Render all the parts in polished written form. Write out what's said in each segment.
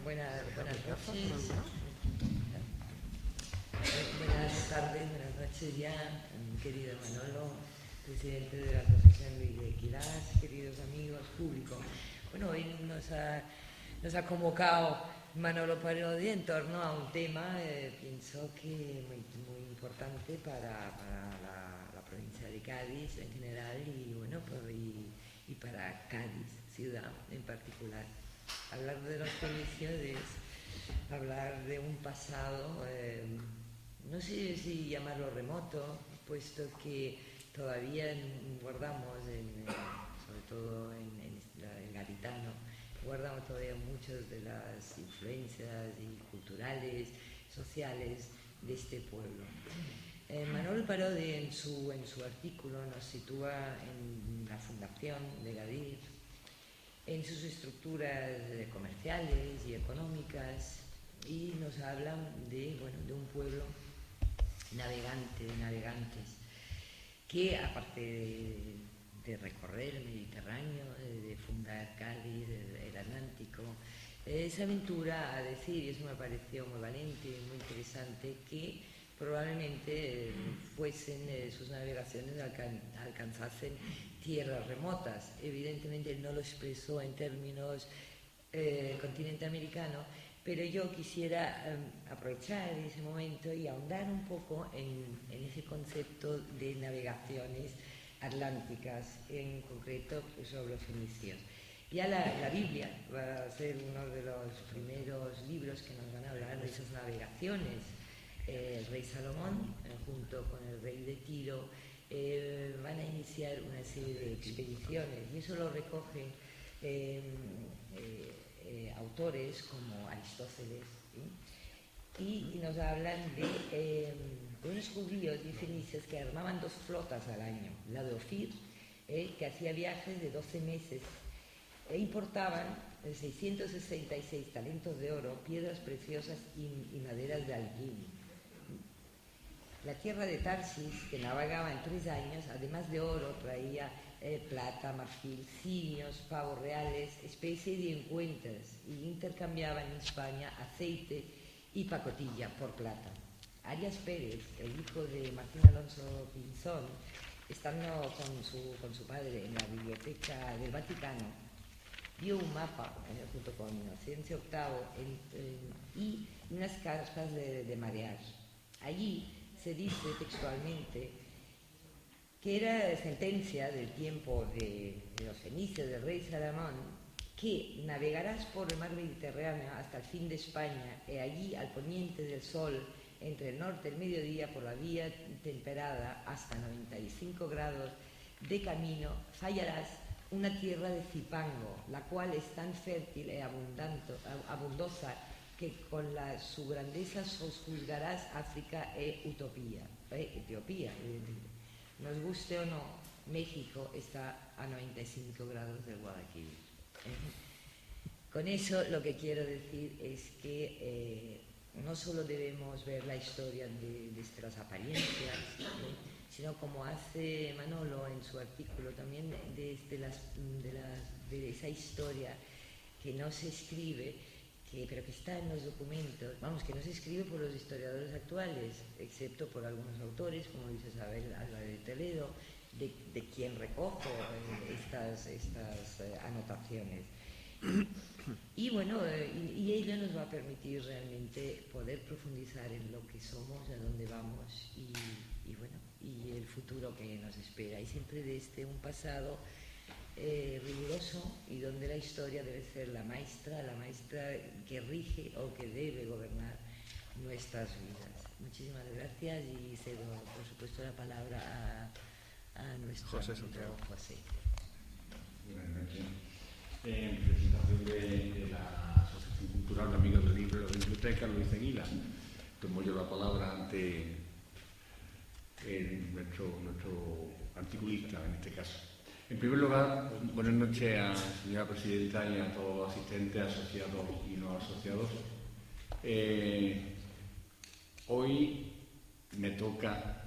Buenas noches. Buenas tardes, buenas noches ya, querido Manolo, presidente de la Asociación Luis de Equilás, queridos amigos, público. Bueno, hoy nos ha convocado Manolo Parodi en torno a un tema, pienso que muy importante para la provincia de Cádiz en general y, bueno, y para Cádiz, ciudad en particular. Hablar de los fenicios es hablar de un pasado, no sé si llamarlo remoto, puesto que todavía guardamos, sobre todo en gaditano, guardamos todavía muchas de las influencias culturales, sociales de este pueblo. Manolo Parodi en su artículo nos sitúa en la fundación de Gadit, en sus estructuras comerciales y económicas, y nos hablan de un pueblo navegante, de navegantes, que aparte de recorrer el Mediterráneo, de fundar Cádiz, el Atlántico, se aventura a decir, y eso me pareció muy valiente y muy interesante, que probablemente fuesen sus navegaciones alcanzasen tierras remotas. Evidentemente no lo expresó en términos continente americano, pero yo quisiera aprovechar ese momento y ahondar un poco en ese concepto de navegaciones atlánticas, en concreto sobre los fenicios. Ya la Biblia va a ser uno de los primeros libros que nos van a hablar de esas navegaciones. El rey Salomón, junto con el rey de Tiro, van a iniciar una serie de expediciones, y eso lo recogen autores como Aristóteles, y nos hablan de unos judíos y fenicios que armaban 2 flotas al año, la de Ofir, que hacía viajes de 12 meses e importaban 666 talentos de oro, piedras preciosas y maderas de alguim. La tierra de Tarsis, que navegaba en 3 años, además de oro, traía plata, marfil, cimios, pavos reales, especies y encuentras, y intercambiaban en España aceite y pacotilla por plata. Arias Pérez, el hijo de Martín Alonso Pinzón, estando con su padre en la biblioteca del Vaticano, vio un mapa junto con Inocencio VIII y unas cartas de marear. Allí se dice textualmente que era sentencia del tiempo de los fenicios, del rey Salomón, que navegarás por el mar Mediterráneo hasta el fin de España, y allí al poniente del sol, entre el norte y el mediodía, por la vía temperada hasta 95 grados de camino, hallarás una tierra de Cipango, la cual es tan fértil y abundosa que con su grandeza sojuzgarás África Etiopía. Nos guste o no, México está a 95 grados del Guadalquivir. Con eso lo que quiero decir es que no solo debemos ver la historia de las apariencias, sino como hace Manolo en su artículo también de esa historia que no se escribe, pero que está en los documentos, que no se escribe por los historiadores actuales, excepto por algunos autores, como Luis Isabel Álvarez de Toledo, de quien recojo estas anotaciones. Y bueno, y ello nos va a permitir realmente poder profundizar en lo que somos, a dónde vamos y el futuro que nos espera. Y siempre desde un pasado riguroso, y donde la historia debe ser la maestra que rige o que debe gobernar nuestras vidas. Muchísimas gracias y cedo, por supuesto, la palabra a nuestro José. Buenas noches. En presentación de la Asociación Cultural de Amigos del Libro de la Biblioteca, Luis Eguila, tomo yo la palabra ante nuestro articulista en este caso. En primer lugar, buenas noches a la señora presidenta y a todos los asistentes, asociados y no asociados. Hoy me toca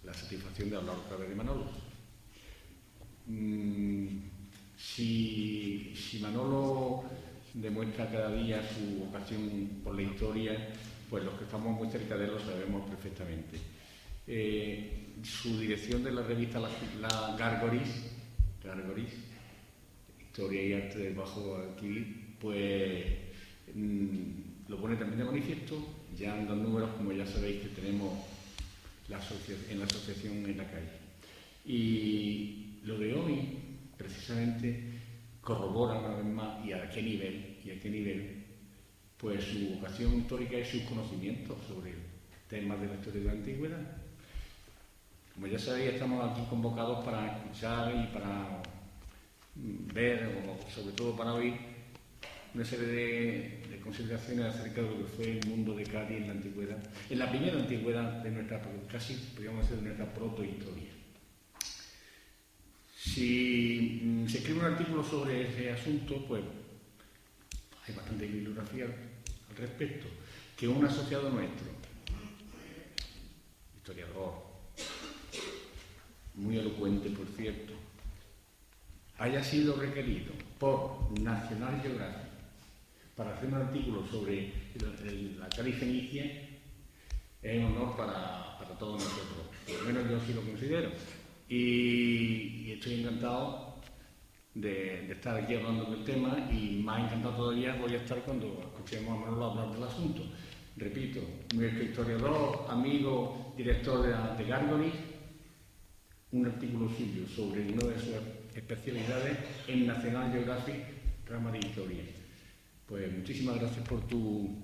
la satisfacción de hablar otra vez de Manolo. Si Manolo demuestra cada día su vocación por la historia, pues los que estamos muy cerca de él lo sabemos perfectamente. Su dirección de la revista la Gárgoris, Historia y Arte del Bajo Guadalquivir, pues lo pone también de manifiesto, ya en los números, como ya sabéis, que tenemos en la asociación en la calle. Y lo de hoy, precisamente, corrobora una vez más, y a qué nivel, pues su vocación histórica y sus conocimientos sobre temas de la historia de la antigüedad. Como ya sabéis, estamos aquí convocados para escuchar y para ver, o sobre todo para oír, una serie de consideraciones acerca de lo que fue el mundo de Cádiz en la antigüedad, en la primera antigüedad de nuestra, casi podríamos decir, de nuestra protohistoria. Si se escribe un artículo sobre ese asunto, pues hay bastante bibliografía al respecto. Que un asociado nuestro, historiador, muy elocuente por cierto, haya sido requerido por National Geographic para hacer un artículo sobre la Cádiz fenicia, es un honor para todos nosotros. Por lo menos yo así lo considero. Y estoy encantado de estar aquí hablando del tema, y más encantado todavía voy a estar cuando escuchemos a Manolo hablar del asunto. Repito, nuestro historiador, amigo, director de Gárgoris, un artículo suyo sobre una de sus especialidades en National Geographic, rama de historia. Pues muchísimas gracias por tu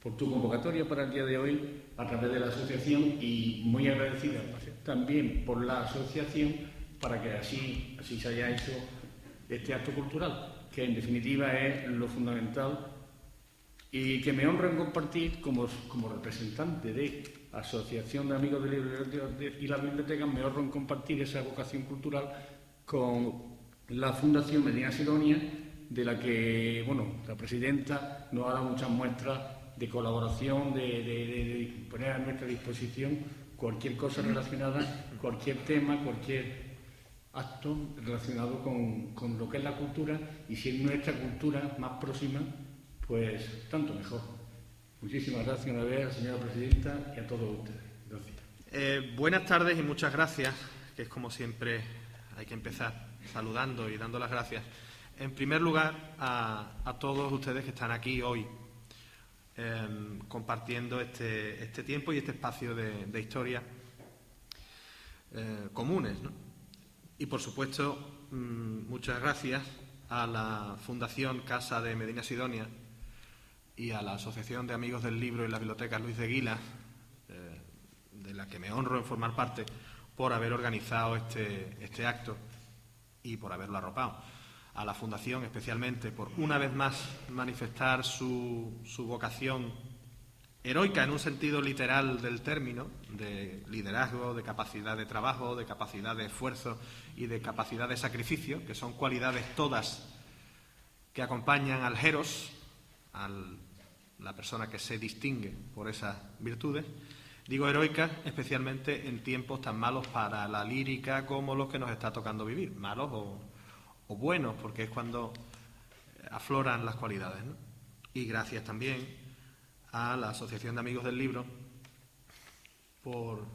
convocatoria para el día de hoy a través de la asociación, y muy agradecida también por la asociación para que así se haya hecho este acto cultural, que en definitiva es lo fundamental, y que me honra en compartir como representante de Asociación de Amigos del Libro y la Biblioteca, me honra en compartir esa vocación cultural con la Fundación Medina Sidonia, de la que, la presidenta nos ha dado muchas muestras de colaboración, de poner a nuestra disposición cualquier cosa relacionada, cualquier tema, cualquier acto relacionado con lo que es la cultura, y si es nuestra cultura más próxima, pues tanto mejor. Muchísimas gracias una vez, señora presidenta, y a todos ustedes. Gracias. Buenas tardes y muchas gracias, que es como siempre hay que empezar saludando y dando las gracias. En primer lugar, a todos ustedes que están aquí hoy compartiendo este tiempo y este espacio de historia comunes, ¿no? Y, por supuesto, muchas gracias a la Fundación Casa de Medina Sidonia y a la Asociación de Amigos del Libro y la Biblioteca Luis de Guila, de la que me honro en formar parte, por haber organizado este acto y por haberlo arropado. A la Fundación especialmente por, una vez más, manifestar su vocación heroica en un sentido literal del término, de liderazgo, de capacidad de trabajo, de capacidad de esfuerzo y de capacidad de sacrificio, que son cualidades todas que acompañan al heros, a la persona que se distingue por esas virtudes. Digo heroica especialmente en tiempos tan malos para la lírica como los que nos está tocando vivir, malos o buenos, porque es cuando afloran las cualidades, ¿no? Y gracias también a la Asociación de Amigos del Libro por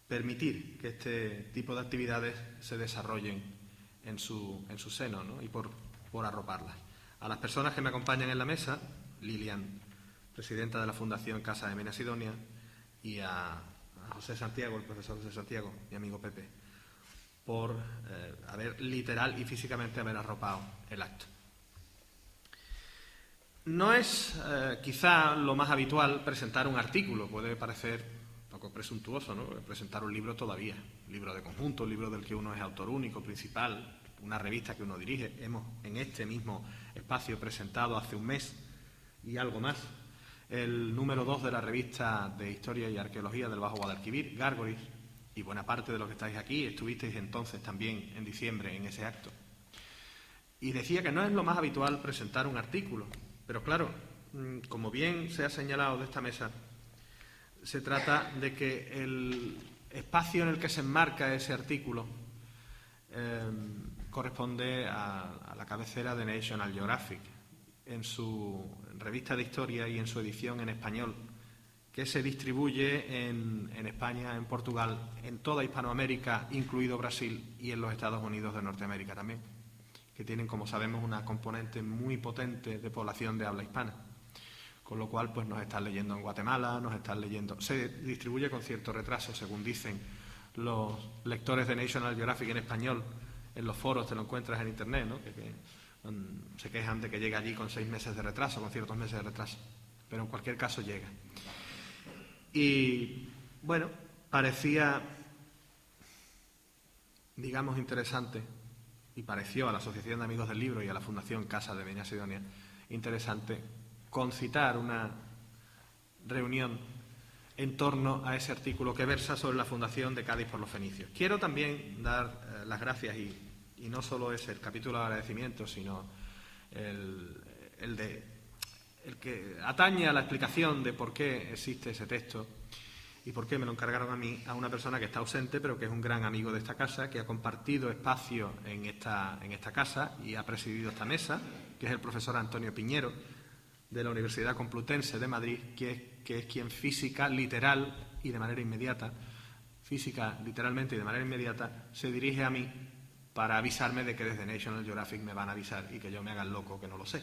permitir que este tipo de actividades se desarrollen en su seno, ¿no? Y por arroparlas. A las personas que me acompañan en la mesa, Lilian, presidenta de la Fundación Casa de Medina Sidonia, y a José Santiago, el profesor José Santiago, mi amigo Pepe, por haber literal y físicamente haber arropado el acto. No es quizá lo más habitual presentar un artículo, puede parecer un poco presuntuoso, ¿no? Presentar un libro todavía, un libro de conjunto, un libro del que uno es autor único, principal, una revista que uno dirige. Hemos en este mismo espacio presentado hace un mes y algo más el número 2 de la revista de Historia y Arqueología del Bajo Guadalquivir, Gárgoris, y buena parte de los que estáis aquí estuvisteis entonces también en diciembre en ese acto. Y decía que no es lo más habitual presentar un artículo, pero claro, como bien se ha señalado de esta mesa, se trata de que el espacio en el que se enmarca ese artículo corresponde a la cabecera de National Geographic. en su revista de historia y en su edición en español, que se distribuye en España, en Portugal, en toda Hispanoamérica, incluido Brasil, y en los Estados Unidos de Norteamérica también, que tienen, como sabemos, una componente muy potente de población de habla hispana. Con lo cual, pues nos están leyendo en Guatemala, nos están leyendo... Se distribuye con cierto retraso, según dicen los lectores de National Geographic en español. En los foros te lo encuentras en Internet, ¿no? Que se quejan de que llega allí con 6 meses de retraso, con ciertos meses de retraso. Pero en cualquier caso llega. Y, bueno, parecía, digamos, interesante, y pareció a la Asociación de Amigos del Libro y a la Fundación Casa de Medina Sidonia interesante concitar una reunión en torno a ese artículo que versa sobre la fundación de Cádiz por los fenicios. Quiero también dar las gracias, y no solo es el capítulo de agradecimiento, sino el que atañe a la explicación de por qué existe ese texto y por qué me lo encargaron a mí, a una persona que está ausente, pero que es un gran amigo de esta casa, que ha compartido espacio en esta casa y ha presidido esta mesa, que es el profesor Antonio Piñero, de la Universidad Complutense de Madrid, que es quien física, literal y de manera inmediata, física, literalmente y de manera inmediata, se dirige a mí para avisarme de que desde National Geographic me van a avisar y que yo me haga el loco, que no lo sé.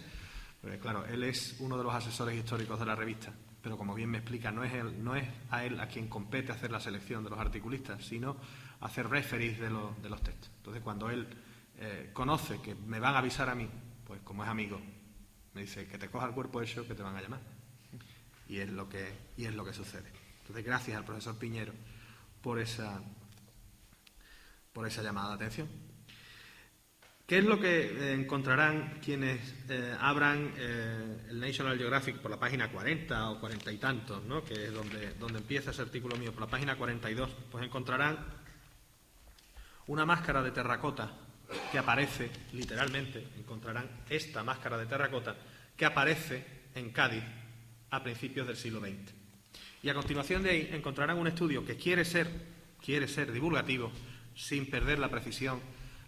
Porque, claro, él es uno de los asesores históricos de la revista, pero como bien me explica, no es a él a quien compete hacer la selección de los articulistas, sino hacer referees de los textos. Entonces, cuando él conoce que me van a avisar a mí, pues como es amigo, me dice que te coja el cuerpo hecho, que te van a llamar. Y es lo que sucede. Entonces, gracias al profesor Piñero por esa llamada de atención. ¿Qué es lo que encontrarán quienes abran el National Geographic por la página 40 o 40 y tantos, ¿no? Que es donde empieza ese artículo mío, por la página 42? Pues encontrarán una máscara de terracota que aparece, literalmente, encontrarán esta máscara de terracota que aparece en Cádiz a principios del siglo XX. Y a continuación de ahí encontrarán un estudio que quiere ser divulgativo, sin perder la precisión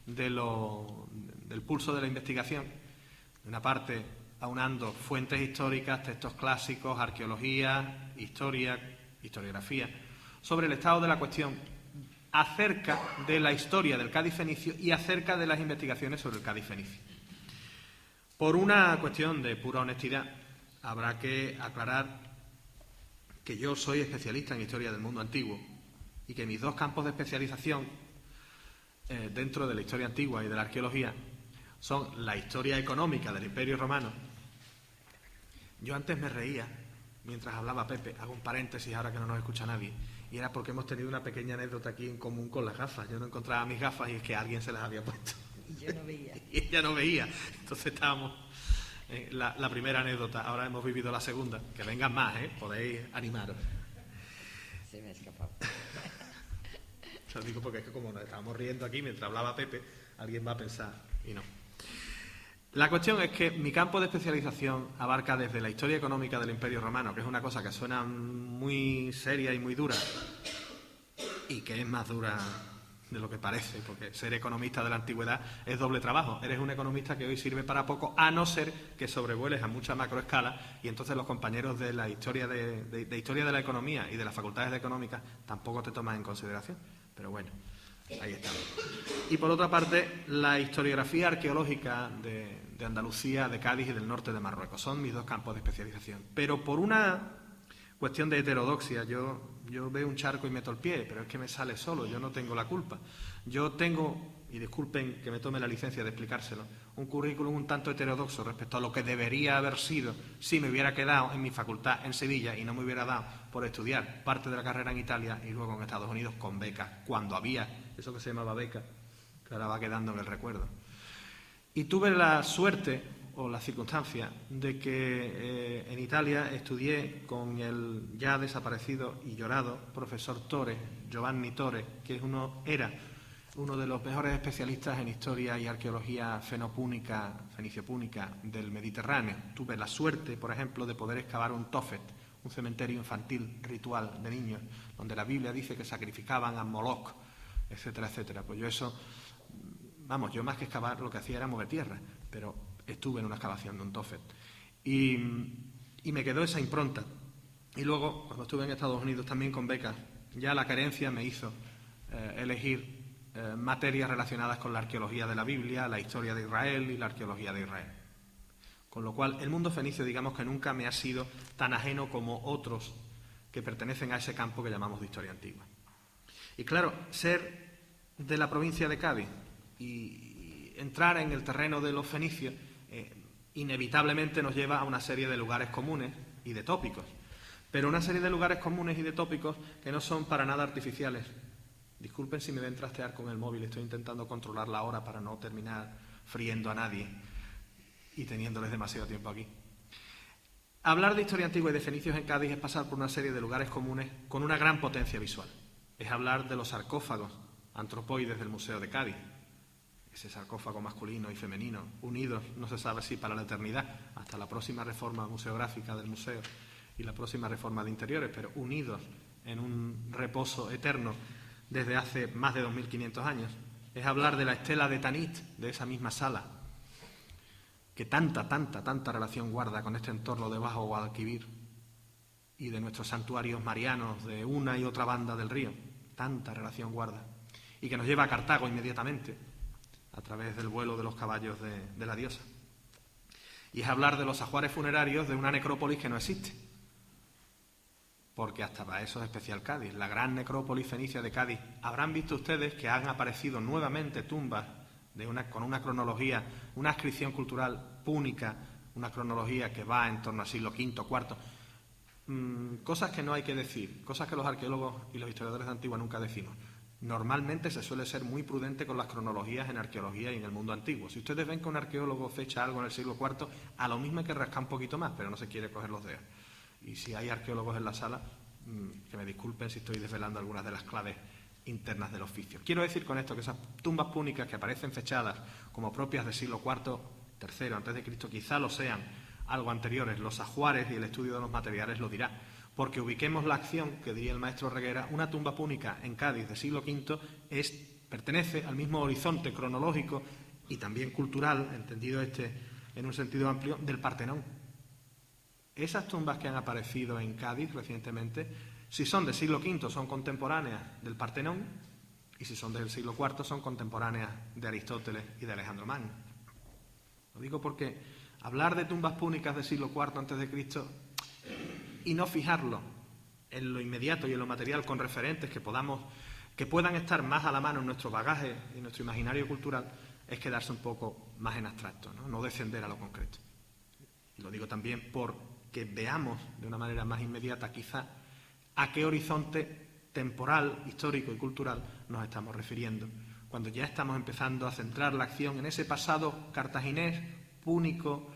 del pulso de la investigación. De una parte, aunando fuentes históricas, textos clásicos, arqueología, historia, historiografía, sobre el estado de la cuestión acerca de la historia del Cádiz fenicio y acerca de las investigaciones sobre el Cádiz fenicio. Por una cuestión de pura honestidad, habrá que aclarar que yo soy especialista en historia del mundo antiguo y que mis dos campos de especialización dentro de la historia antigua y de la arqueología son la historia económica del Imperio Romano. Yo antes me reía mientras hablaba Pepe, hago un paréntesis ahora que no nos escucha nadie, y era porque hemos tenido una pequeña anécdota aquí en común con las gafas. Yo no encontraba mis gafas y es que alguien se las había puesto. Y yo no veía. Y ella no veía. Entonces estábamos en la primera anécdota, ahora hemos vivido la segunda. Que vengan más, podéis animaros. Se me ha escapado. Lo digo porque es que como nos estábamos riendo aquí mientras hablaba Pepe, alguien va a pensar, y no. La cuestión es que mi campo de especialización abarca desde la historia económica del Imperio Romano, que es una cosa que suena muy seria y muy dura, y que es más dura de lo que parece, porque ser economista de la antigüedad es doble trabajo. Eres un economista que hoy sirve para poco, a no ser que sobrevueles a mucha macroescala, y entonces los compañeros de la historia de historia de la economía y de las facultades de económicas tampoco te toman en consideración. Pero bueno, ahí estamos. Y por otra parte, la historiografía arqueológica de Andalucía, de Cádiz y del norte de Marruecos. Son mis dos campos de especialización. Pero por una cuestión de heterodoxia, yo veo un charco y meto el pie, pero es que me sale solo, yo no tengo la culpa. Yo tengo, y disculpen que me tome la licencia de explicárselo, un currículum un tanto heterodoxo respecto a lo que debería haber sido si me hubiera quedado en mi facultad en Sevilla y no me hubiera dado por estudiar parte de la carrera en Italia y luego en Estados Unidos con becas, cuando había eso que se llamaba beca, que ahora va quedando en el recuerdo. Y tuve la suerte o la circunstancia de que en Italia estudié con el ya desaparecido y llorado profesor Tore, Giovanni Tore, que era uno de los mejores especialistas en historia y arqueología fenicio-púnica del Mediterráneo. Tuve la suerte, por ejemplo, de poder excavar un Tophet, un cementerio infantil ritual de niños, donde la Biblia dice que sacrificaban a Moloch, etcétera, etcétera. Pues yo eso, yo más que excavar lo que hacía era mover tierra, pero estuve en una excavación de un tophet. Y me quedó esa impronta. Y luego, cuando estuve en Estados Unidos también con becas, ya la carencia me hizo elegir materias relacionadas con la arqueología de la Biblia, la historia de Israel y la arqueología de Israel. Con lo cual, el mundo fenicio, digamos que nunca me ha sido tan ajeno como otros que pertenecen a ese campo que llamamos de historia antigua. Y claro, ser de la provincia de Cádiz y entrar en el terreno de los fenicios inevitablemente nos lleva a una serie de lugares comunes y de tópicos. Pero una serie de lugares comunes y de tópicos que no son para nada artificiales. Disculpen si me ven trastear con el móvil, estoy intentando controlar la hora para no terminar friendo a nadie y teniéndoles demasiado tiempo aquí. Hablar de historia antigua y de fenicios en Cádiz es pasar por una serie de lugares comunes con una gran potencia visual. Es hablar de los sarcófagos antropoides del Museo de Cádiz, ese sarcófago masculino y femenino, unidos, no se sabe si para la eternidad, hasta la próxima reforma museográfica del museo y la próxima reforma de interiores, pero unidos en un reposo eterno desde hace más de 2500 años. Es hablar de la estela de Tanit, de esa misma sala, que tanta relación guarda con este entorno de Bajo Guadalquivir y de nuestros santuarios marianos de una y otra banda del río, tanta relación guarda, y que nos lleva a Cartago inmediatamente, a través del vuelo de los caballos de la diosa. Y es hablar de los ajuares funerarios de una necrópolis que no existe, porque hasta para eso es especial Cádiz, la gran necrópolis fenicia de Cádiz. Habrán visto ustedes que han aparecido nuevamente tumbas con una cronología, una adscripción cultural púnica, una cronología que va en torno al siglo V, IV. Cosas que no hay que decir, cosas que los arqueólogos y los historiadores de Antigua nunca decimos. Normalmente se suele ser muy prudente con las cronologías en arqueología y en el mundo antiguo. Si ustedes ven que un arqueólogo fecha algo en el siglo IV, a lo mismo hay que rascar un poquito más, pero no se quiere coger los dedos. Y si hay arqueólogos en la sala, que me disculpen si estoy desvelando algunas de las claves internas del oficio. Quiero decir con esto que esas tumbas púnicas que aparecen fechadas como propias del siglo IV, III a.C., quizá lo sean algo anteriores. Los ajuares y el estudio de los materiales lo dirá. Porque ubiquemos la acción, que diría el maestro Reguera, una tumba púnica en Cádiz del siglo V pertenece al mismo horizonte cronológico y también cultural, entendido en un sentido amplio, del Partenón. Esas tumbas que han aparecido en Cádiz recientemente, si son del siglo V, son contemporáneas del Partenón, y si son del siglo IV, son contemporáneas de Aristóteles y de Alejandro Magno. Lo digo porque hablar de tumbas púnicas del siglo IV a.C. y no fijarlo en lo inmediato y en lo material con referentes que puedan estar más a la mano en nuestro bagaje y en nuestro imaginario cultural, es quedarse un poco más en abstracto, no descender a lo concreto. Y lo digo también porque veamos de una manera más inmediata quizá a qué horizonte temporal, histórico y cultural nos estamos refiriendo, cuando ya estamos empezando a centrar la acción en ese pasado cartaginés, púnico.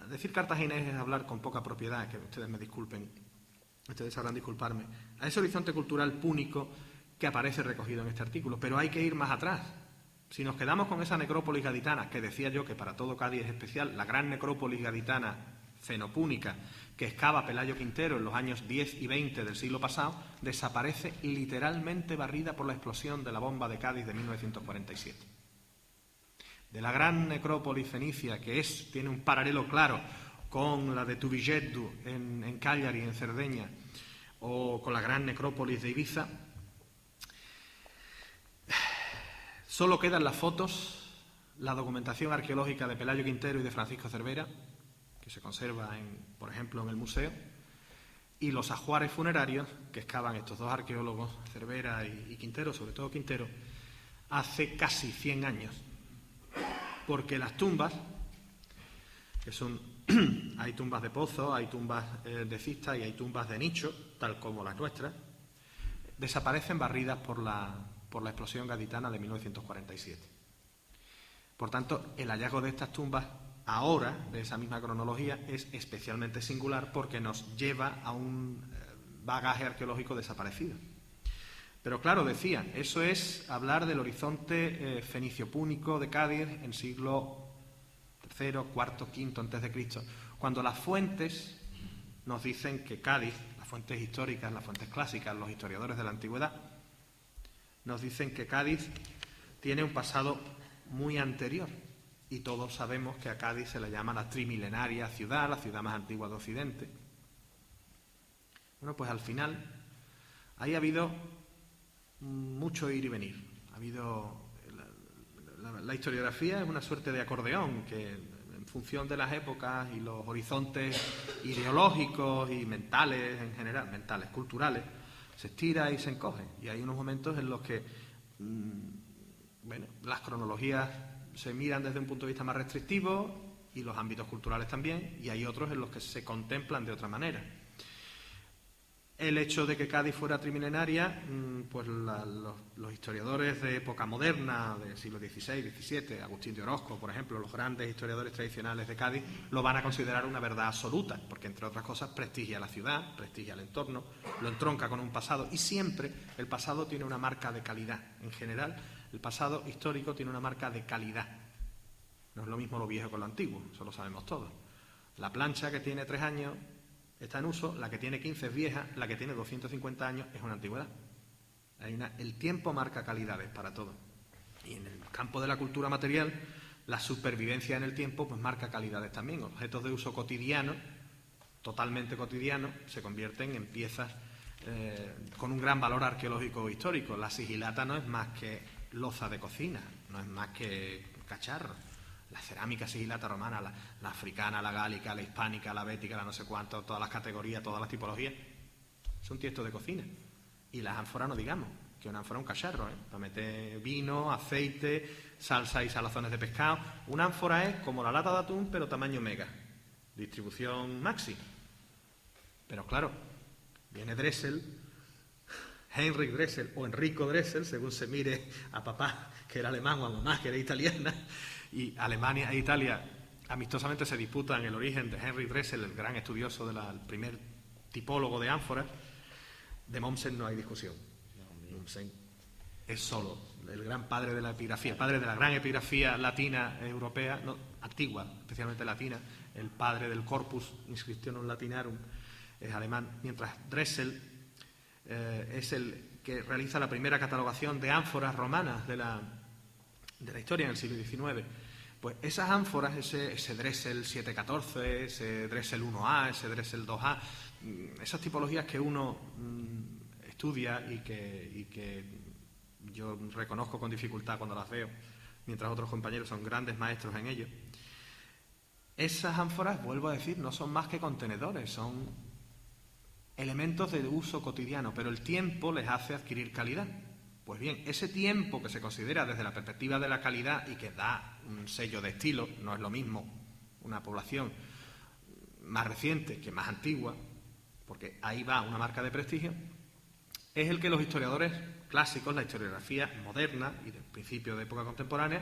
Decir cartaginés es hablar con poca propiedad, que ustedes me disculpen, ustedes sabrán disculparme, a ese horizonte cultural púnico que aparece recogido en este artículo, pero hay que ir más atrás. Si nos quedamos con esa necrópolis gaditana, que decía yo que para todo Cádiz es especial, la gran necrópolis gaditana fenopúnica que excava Pelayo Quintero en los años 10 y 20 del siglo pasado, desaparece literalmente barrida por la explosión de la bomba de Cádiz de 1947. De la gran necrópolis fenicia, que tiene un paralelo claro con la de Tubijeddu en Cagliari, en Cerdeña, o con la gran necrópolis de Ibiza, solo quedan las fotos, la documentación arqueológica de Pelayo Quintero y de Francisco Cervera, que se conserva, por ejemplo, en el museo, y los ajuares funerarios que excavan estos dos arqueólogos, Cervera y Quintero, sobre todo Quintero, hace casi 100 años. Porque las tumbas, que son, hay tumbas de pozo, hay tumbas de cista y hay tumbas de nicho, tal como las nuestras, desaparecen barridas por la explosión gaditana de 1947. Por tanto, el hallazgo de estas tumbas ahora, de esa misma cronología, es especialmente singular porque nos lleva a un bagaje arqueológico desaparecido. Pero claro, decía, eso es hablar del horizonte fenicio-púnico de Cádiz en siglo III, IV, V a.C., cuando las fuentes nos dicen que Cádiz, las fuentes históricas, las fuentes clásicas, los historiadores de la antigüedad, nos dicen que Cádiz tiene un pasado muy anterior y todos sabemos que a Cádiz se le llama la trimilenaria ciudad, la ciudad más antigua de Occidente. Bueno, pues al final ahí ha habido mucho ir y venir. Ha habido la historiografía es una suerte de acordeón que, en función de las épocas y los horizontes ideológicos y mentales en general, mentales, culturales, se estira y se encoge. Y hay unos momentos en los que bueno, las cronologías se miran desde un punto de vista más restrictivo y los ámbitos culturales también, y hay otros en los que se contemplan de otra manera. El hecho de que Cádiz fuera trimilenaria, pues los historiadores de época moderna, del siglo XVI, XVII, Agustín de Orozco, por ejemplo, los grandes historiadores tradicionales de Cádiz, lo van a considerar una verdad absoluta, porque, entre otras cosas, prestigia la ciudad, prestigia el entorno, lo entronca con un pasado, y siempre el pasado tiene una marca de calidad. En general, el pasado histórico tiene una marca de calidad. No es lo mismo lo viejo con lo antiguo, eso lo sabemos todos. La plancha que tiene 3 años está en uso, la que tiene 15 es vieja, la que tiene 250 años es una antigüedad. El tiempo marca calidades para todo. Y en el campo de la cultura material, la supervivencia en el tiempo pues marca calidades también. Objetos de uso cotidiano, totalmente cotidiano, se convierten en piezas con un gran valor arqueológico o histórico. La sigilata no es más que loza de cocina, no es más que cacharro. La cerámica sigilata romana, la africana, la gálica, la hispánica, la bética, la no sé cuánto, todas las categorías, todas las tipologías, son tiestos de cocina. Y las ánforas no digamos, que una ánfora es un cacharro, para meter vino, aceite, salsa y salazones de pescado. Una ánfora es como la lata de atún, pero tamaño mega, distribución maxi. Pero claro, viene Dressel, Heinrich Dressel o Enrico Dressel, según se mire a papá, que era alemán, o a mamá, que era italiana, y Alemania e Italia amistosamente se disputan el origen de Heinrich Dressel, el gran estudioso el primer tipólogo de ánforas. De Mommsen no hay discusión. Mommsen es solo el gran padre de la epigrafía, el padre de la gran epigrafía latina europea, no, antigua, especialmente latina, el padre del Corpus Inscriptionum Latinarum, es alemán, mientras Dressel es el que realiza la primera catalogación de ánforas romanas de la historia en el siglo XIX. Pues esas ánforas, ese Dressel 714, ese Dressel 1A, ese Dressel 2A, esas tipologías que uno estudia y que yo reconozco con dificultad cuando las veo, mientras otros compañeros son grandes maestros en ello, esas ánforas, vuelvo a decir, no son más que contenedores, son elementos de uso cotidiano, pero el tiempo les hace adquirir calidad. Pues bien, ese tiempo que se considera desde la perspectiva de la calidad y que da un sello de estilo, no es lo mismo una población más reciente que más antigua, porque ahí va una marca de prestigio, es el que los historiadores clásicos, la historiografía moderna y del principio de época contemporánea,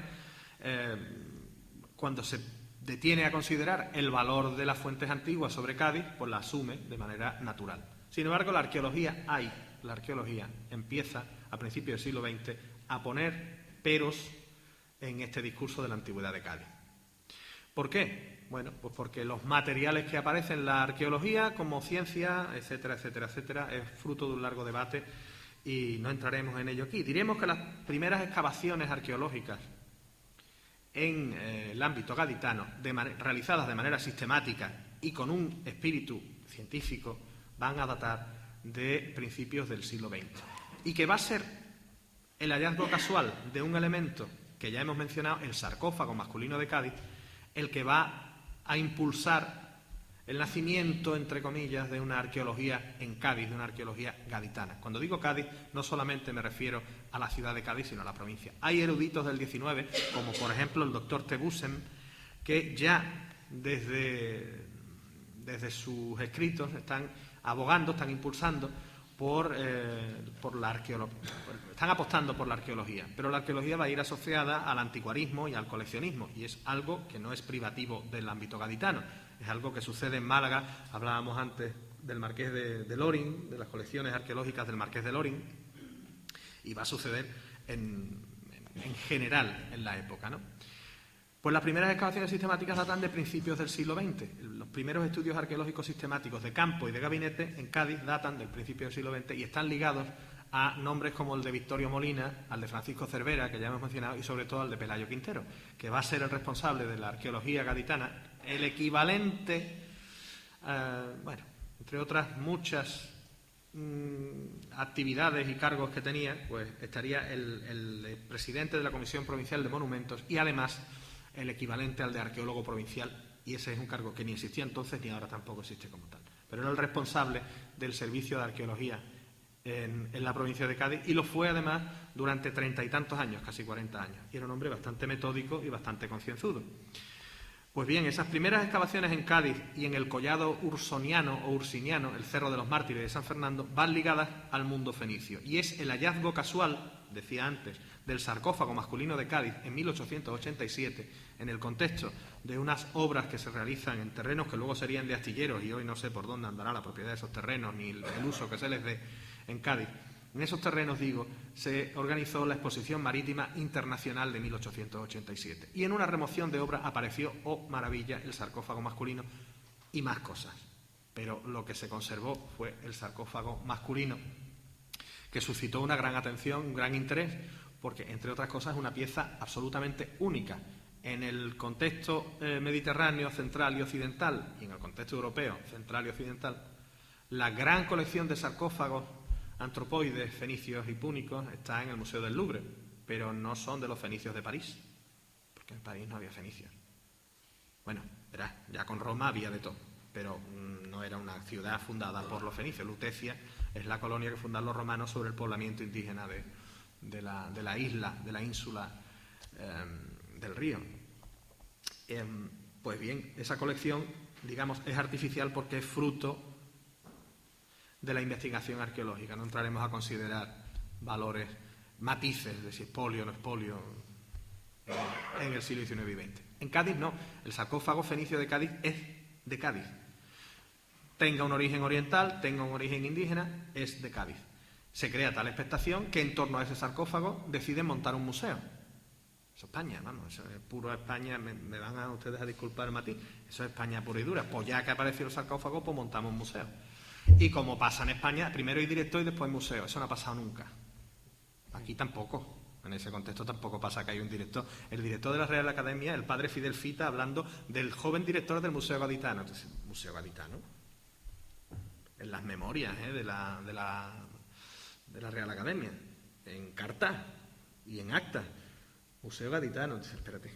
cuando se detiene a considerar el valor de las fuentes antiguas sobre Cádiz, pues la asume de manera natural. Sin embargo, la arqueología empieza a principios del siglo XX a poner peros en este discurso de la antigüedad de Cádiz. ¿Por qué? Bueno, pues porque los materiales que aparecen en la arqueología como ciencia, etcétera, etcétera, etcétera, es fruto de un largo debate y no entraremos en ello aquí. Diremos que las primeras excavaciones arqueológicas en el ámbito gaditano, realizadas de manera sistemática y con un espíritu científico, van a datar de principios del siglo XX. Y que va a ser el hallazgo casual de un elemento que ya hemos mencionado, el sarcófago masculino de Cádiz, el que va a impulsar el nacimiento, entre comillas, de una arqueología en Cádiz, de una arqueología gaditana. Cuando digo Cádiz, no solamente me refiero a la ciudad de Cádiz, sino a la provincia. Hay eruditos del XIX, como por ejemplo el doctor Tebusen, que ya desde sus escritos están abogando, están impulsando por la arqueología, están apostando por la arqueología, pero la arqueología va a ir asociada al anticuarismo y al coleccionismo, y es algo que no es privativo del ámbito gaditano, es algo que sucede en Málaga. Hablábamos antes del Marqués de Loring, de las colecciones arqueológicas del Marqués de Loring, y va a suceder en general en la época, ¿no? Pues las primeras excavaciones sistemáticas datan de principios del siglo XX. Los primeros estudios arqueológicos sistemáticos de campo y de gabinete en Cádiz datan del principio del siglo XX y están ligados a nombres como el de Victorio Molina, al de Francisco Cervera, que ya hemos mencionado, y sobre todo al de Pelayo Quintero, que va a ser el responsable de la arqueología gaditana, el equivalente, bueno, entre otras muchas actividades y cargos que tenía, pues estaría el presidente de la Comisión Provincial de Monumentos y además el equivalente al de arqueólogo provincial, y ese es un cargo que ni existía entonces ni ahora tampoco existe como tal. Pero era el responsable del servicio de arqueología en la provincia de Cádiz, y lo fue además durante 30 y tantos años, casi 40 años, y era un hombre bastante metódico y bastante concienzudo. Pues bien, esas primeras excavaciones en Cádiz y en el collado ursoniano o ursiniano, el Cerro de los Mártires de San Fernando, van ligadas al mundo fenicio, y es el hallazgo casual, decía antes, del sarcófago masculino de Cádiz en 1887, en el contexto de unas obras que se realizan en terrenos que luego serían de astilleros, y hoy no sé por dónde andará la propiedad de esos terrenos ni el uso que se les dé en Cádiz. En esos terrenos, digo, se organizó la Exposición Marítima Internacional de 1887. Y en una remoción de obra apareció, oh maravilla, el sarcófago masculino y más cosas. Pero lo que se conservó fue el sarcófago masculino, que suscitó una gran atención, un gran interés, porque, entre otras cosas, es una pieza absolutamente única. En el contexto mediterráneo, central y occidental, y en el contexto europeo, central y occidental, la gran colección de sarcófagos antropoides, fenicios y púnicos está en el Museo del Louvre, pero no son de los fenicios de París, porque en París no había fenicios. Bueno, verás, ya con Roma había de todo, pero no era una ciudad fundada por los fenicios. Lutecia es la colonia que fundaron los romanos sobre el poblamiento indígena de la isla, de la ínsula del río. Pues bien, esa colección, digamos, es artificial porque es fruto de la investigación arqueológica. No entraremos a considerar valores, matices de si expolio o no expolio en el siglo XIX y XX. En Cádiz no, el sarcófago fenicio de Cádiz es de Cádiz. Tenga un origen oriental, tenga un origen indígena, es de Cádiz. Se crea tal expectación que en torno a ese sarcófago deciden montar un museo. Eso es España, vamos, eso es puro España, me van a ustedes a disculpar el matiz, eso es España pura y dura. Pues ya que apareció el sarcófago, pues montamos un museo. Y como pasa en España, primero hay director y después museo. Eso no ha pasado nunca. Aquí tampoco. En ese contexto tampoco pasa que hay un director. El director de la Real Academia, el padre Fidel Fita, hablando del joven director del Museo Gaditano. Entonces, ¿Museo Gaditano? En las memorias de la Real Academia, en carta y en acta. Museo Gaditano. Entonces, espérate.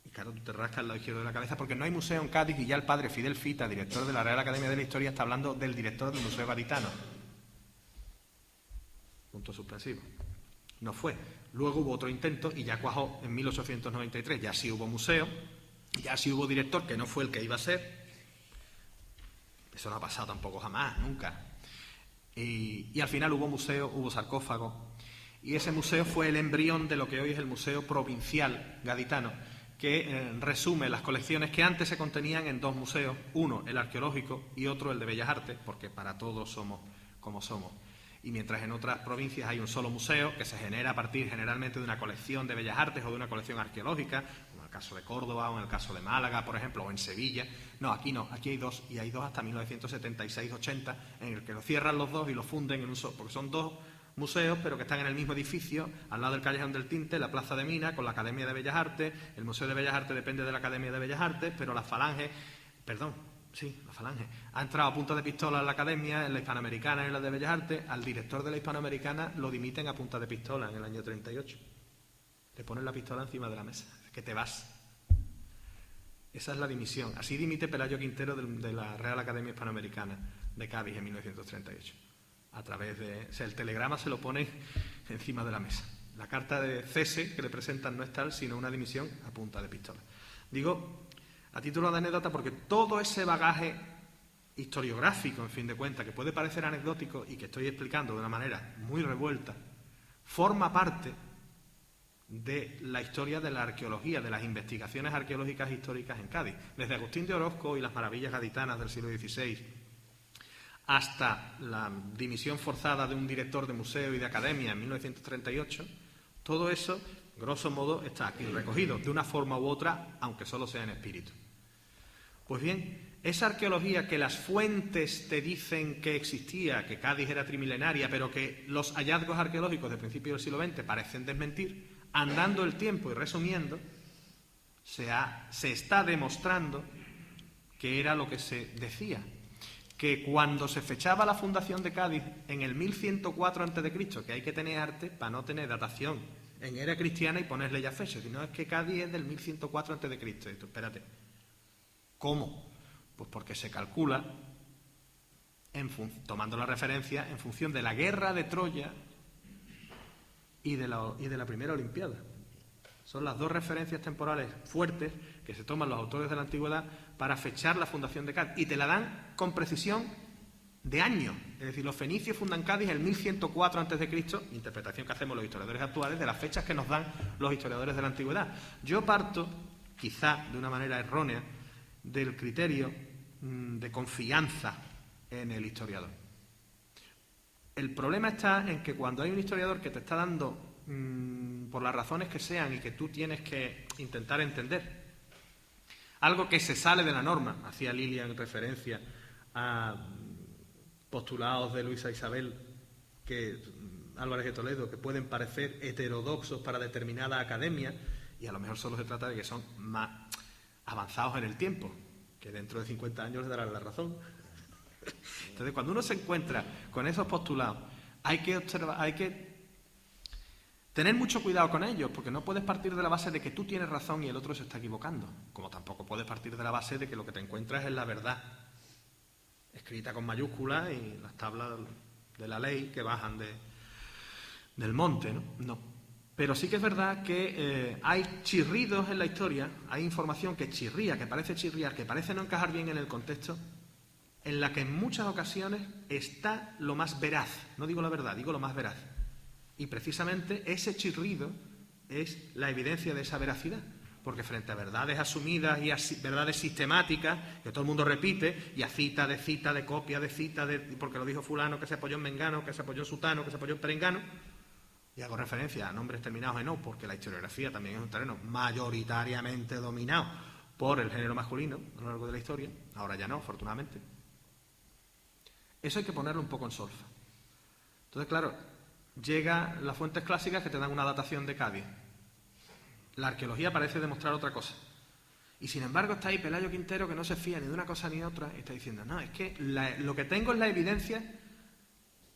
Y claro, tú te rascas al lado izquierdo de la cabeza porque no hay museo en Cádiz, y ya el padre Fidel Fita, director de la Real Academia de la Historia, está hablando del director del Museo Gaditano. Punto suspensivo. No fue. Luego hubo otro intento y ya cuajó en 1893. Ya sí hubo museo, ya sí hubo director, que no fue el que iba a ser. Eso no ha pasado tampoco jamás, nunca. Y al final hubo museo, hubo sarcófago. Y ese museo fue el embrión de lo que hoy es el Museo Provincial Gaditano, que resume las colecciones que antes se contenían en dos museos, uno el arqueológico y otro el de Bellas Artes, porque para todos somos como somos. Y mientras en otras provincias hay un solo museo que se genera a partir generalmente de una colección de Bellas Artes o de una colección arqueológica, como en el caso de Córdoba o en el caso de Málaga, por ejemplo, o en Sevilla. No, aquí hay dos, y hay dos hasta 1976-80, en el que lo cierran los dos y lo funden en un solo, porque son dos museos, pero que están en el mismo edificio, al lado del Callejón del Tinte, la Plaza de Mina, con la Academia de Bellas Artes. El Museo de Bellas Artes depende de la Academia de Bellas Artes, pero la Falange ha entrado a punta de pistola en la Academia, en la Hispanoamericana y en la de Bellas Artes. Al director de la Hispanoamericana lo dimiten a punta de pistola en el año 38. Le ponen la pistola encima de la mesa, que te vas. Esa es la dimisión. Así dimite Pelayo Quintero de la Real Academia Hispanoamericana de Cádiz en 1938. A través de... O sea, el telegrama se lo pone encima de la mesa. La carta de cese que le presentan no es tal, sino una dimisión a punta de pistola. Digo, a título de anécdota, porque todo ese bagaje historiográfico, en fin de cuentas, que puede parecer anecdótico y que estoy explicando de una manera muy revuelta, forma parte de la historia de la arqueología, de las investigaciones arqueológicas históricas en Cádiz. Desde Agustín de Orozco y las maravillas gaditanas del siglo XVI, hasta la dimisión forzada de un director de museo y de academia en 1938, todo eso, grosso modo, está aquí recogido, de una forma u otra, aunque solo sea en espíritu. Pues bien, esa arqueología que las fuentes te dicen que existía, que Cádiz era trimilenaria, pero que los hallazgos arqueológicos de principios del siglo XX parecen desmentir, andando el tiempo y resumiendo, se está demostrando que era lo que se decía. Que cuando se fechaba la fundación de Cádiz en el 1104 a.C., que hay que tener arte para no tener datación en era cristiana y ponerle ya fecha, sino es que Cádiz es del 1104 a.C. Y tú, espérate, ¿cómo? Pues porque se calcula, tomando la referencia, en función de la guerra de Troya y de la primera Olimpiada. Son las dos referencias temporales fuertes que se toman los autores de la antigüedad para fechar la fundación de Cádiz. Y te la dan con precisión de año. Es decir, los fenicios fundan Cádiz en el 1104 a.C., interpretación que hacemos los historiadores actuales de las fechas que nos dan los historiadores de la antigüedad. Yo parto, quizá de una manera errónea, del criterio de confianza en el historiador. El problema está en que cuando hay un historiador que te está dando, por las razones que sean y que tú tienes que intentar entender, algo que se sale de la norma, hacía Lilian referencia a postulados de Luisa Isabel Álvarez de Toledo, que pueden parecer heterodoxos para determinada academia, y a lo mejor solo se trata de que son más avanzados en el tiempo, que dentro de 50 años les darán la razón. Entonces, cuando uno se encuentra con esos postulados, hay que tener mucho cuidado con ellos, porque no puedes partir de la base de que tú tienes razón y el otro se está equivocando, como tampoco puedes partir de la base de que lo que te encuentras es la verdad, escrita con mayúsculas y las tablas de la ley que bajan del monte, ¿no? No. Pero sí que es verdad que hay chirridos en la historia, hay información que chirría, que parece chirriar, que parece no encajar bien en el contexto, en la que en muchas ocasiones está lo más veraz. No digo la verdad, digo lo más veraz. Y precisamente ese chirrido es la evidencia de esa veracidad. Porque frente a verdades asumidas y a verdades sistemáticas, que todo el mundo repite, y a cita, de copia, porque lo dijo fulano, que se apoyó en Mengano, que se apoyó en Sutano, que se apoyó en Perengano, y hago referencia a nombres terminados en O, porque la historiografía también es un terreno mayoritariamente dominado por el género masculino a lo largo de la historia, ahora ya no, afortunadamente. Eso hay que ponerlo un poco en solfa. Entonces, claro, llega las fuentes clásicas que te dan una datación de Cádiz. La arqueología parece demostrar otra cosa. Y sin embargo está ahí Pelayo Quintero, que no se fía ni de una cosa ni de otra, y está diciendo, no, es que lo que tengo es la evidencia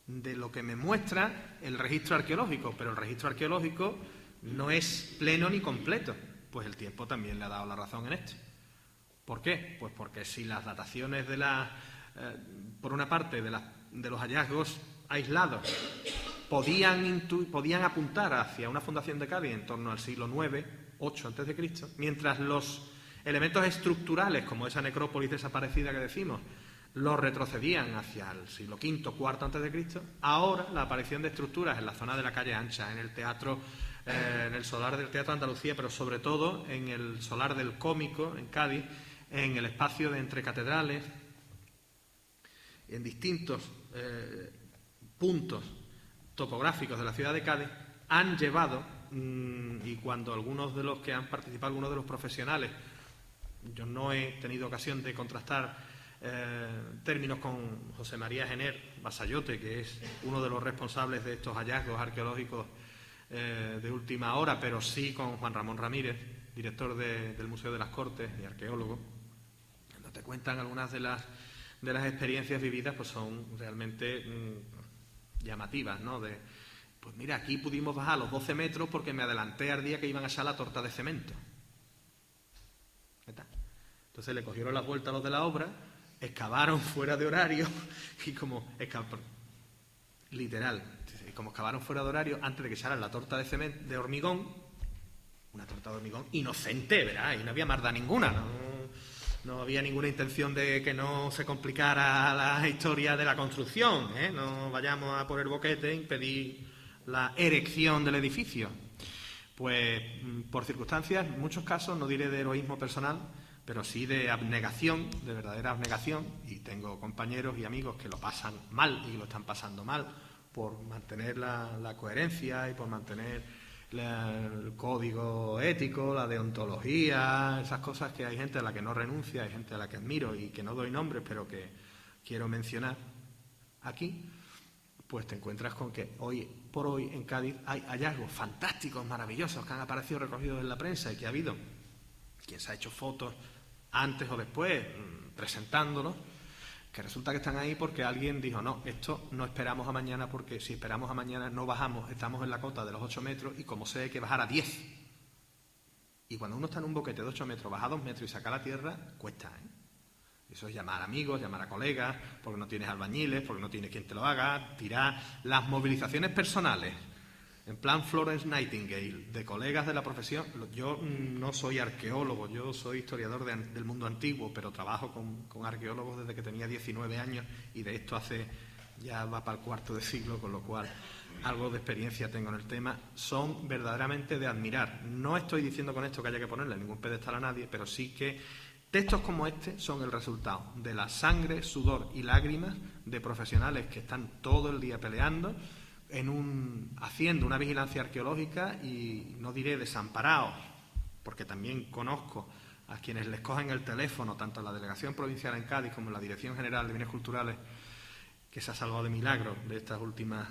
de lo que me muestra el registro arqueológico, pero el registro arqueológico no es pleno ni completo. Pues el tiempo también le ha dado la razón en esto. ¿Por qué? Pues porque si las dataciones por una parte, de los hallazgos aislados podían apuntar hacia una fundación de Cádiz en torno al siglo IX, VIII a.C., mientras los elementos estructurales, como esa necrópolis desaparecida que decimos, los retrocedían hacia el siglo V, IV a.C., ahora la aparición de estructuras en la zona de la calle Ancha, en el teatro, en el solar del Teatro Andalucía, pero sobre todo en el solar del Cómico, en Cádiz, en el espacio de entre catedrales, en distintos puntos topográficos de la ciudad de Cádiz, han llevado, y cuando algunos de los que han participado, algunos de los profesionales, yo no he tenido ocasión de contrastar términos con José María Gener Basayote, que es uno de los responsables de estos hallazgos arqueológicos de última hora, pero sí con Juan Ramón Ramírez, director del Museo de las Cortes y arqueólogo, cuando te cuentan algunas de las experiencias vividas, pues son realmente llamativas, ¿no? Pues mira, aquí pudimos bajar los 12 metros porque me adelanté al día que iban a echar la torta de cemento. ¿Qué tal? Entonces le cogieron la vuelta a los de la obra, excavaron fuera de horario y literal, como excavaron fuera de horario, antes de que echaran la torta de cemento, de hormigón, una torta de hormigón inocente, ¿verdad? Y no había marda ninguna, no había ninguna intención de que no se complicara la historia de la construcción, ¿eh? No vayamos a por el boquete e impedir la erección del edificio. Pues por circunstancias, en muchos casos, no diré de heroísmo personal, pero sí de abnegación, de verdadera abnegación, y tengo compañeros y amigos que lo pasan mal y lo están pasando mal por mantener la coherencia y por mantener el código ético, la deontología, esas cosas que hay gente a la que no renuncia, hay gente a la que admiro y que no doy nombres, pero que quiero mencionar aquí, pues te encuentras con que hoy por hoy en Cádiz hay hallazgos fantásticos, maravillosos, que han aparecido recogidos en la prensa y que ha habido quien se ha hecho fotos antes o después presentándolos, que resulta que están ahí porque alguien dijo, no, esto no esperamos a mañana, porque si esperamos a mañana no bajamos, estamos en la cota de los 8 metros y como sé hay que bajar a 10. Y cuando uno está en un boquete de 8 metros, baja 2 metros y saca la tierra, cuesta, ¿eh? Eso es llamar a amigos, llamar a colegas, porque no tienes albañiles, porque no tienes quien te lo haga, tirar las movilizaciones personales, en plan Florence Nightingale, de colegas de la profesión. Yo no soy arqueólogo, yo soy historiador del mundo antiguo, pero trabajo con arqueólogos desde que tenía 19 años y de esto ya va para el cuarto de siglo, con lo cual algo de experiencia tengo en el tema. Son verdaderamente de admirar. No estoy diciendo con esto que haya que ponerle ningún pedestal a nadie, pero sí que textos como este son el resultado de la sangre, sudor y lágrimas de profesionales que están todo el día peleando, haciendo una vigilancia arqueológica y no diré desamparados, porque también conozco a quienes les cogen el teléfono, tanto en la Delegación Provincial en Cádiz como en la Dirección General de Bienes Culturales, que se ha salvado de milagro de estas últimas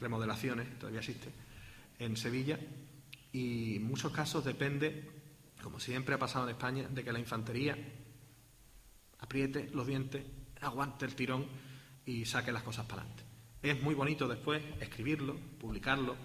remodelaciones, todavía existe, en Sevilla, y en muchos casos depende, como siempre ha pasado en España, de que la infantería apriete los dientes, aguante el tirón y saque las cosas para adelante. Es muy bonito después escribirlo, publicarlo,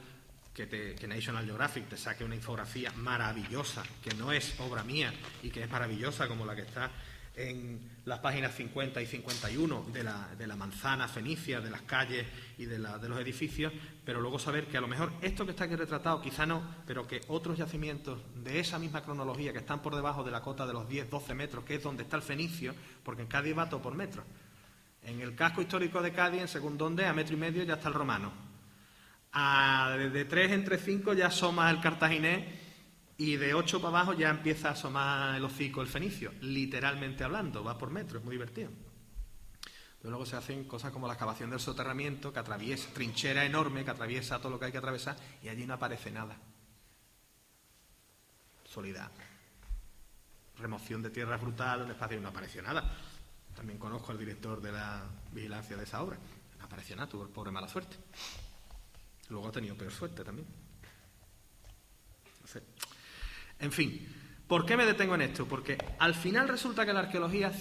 que National Geographic te saque una infografía maravillosa, que no es obra mía y que es maravillosa, como la que está en las páginas 50 y 51 de la manzana fenicia, de las calles y de los edificios, pero luego saber que a lo mejor esto que está aquí retratado, quizá no, pero que otros yacimientos de esa misma cronología que están por debajo de la cota de los 10-12 metros, que es donde está el fenicio, porque en Cádiz va todo por metros. En el casco histórico de Cádiz, en Segundonde, a 1,5 metros ya está el romano. De 3 entre 5 ya asoma el cartaginés y de 8 para abajo ya empieza a asomar el hocico el fenicio, literalmente hablando, va por metro, es muy divertido. Pero luego se hacen cosas como la excavación del soterramiento, que atraviesa, trinchera enorme, que atraviesa todo lo que hay que atravesar y allí no aparece nada. Soledad. Remoción de tierras brutal, un espacio y no apareció nada. También conozco al director de la vigilancia de esa obra. No apareció nada, tuvo el pobre mala suerte. Luego ha tenido peor suerte también. No sé. En fin, ¿por qué me detengo en esto? Porque al final resulta que la arqueología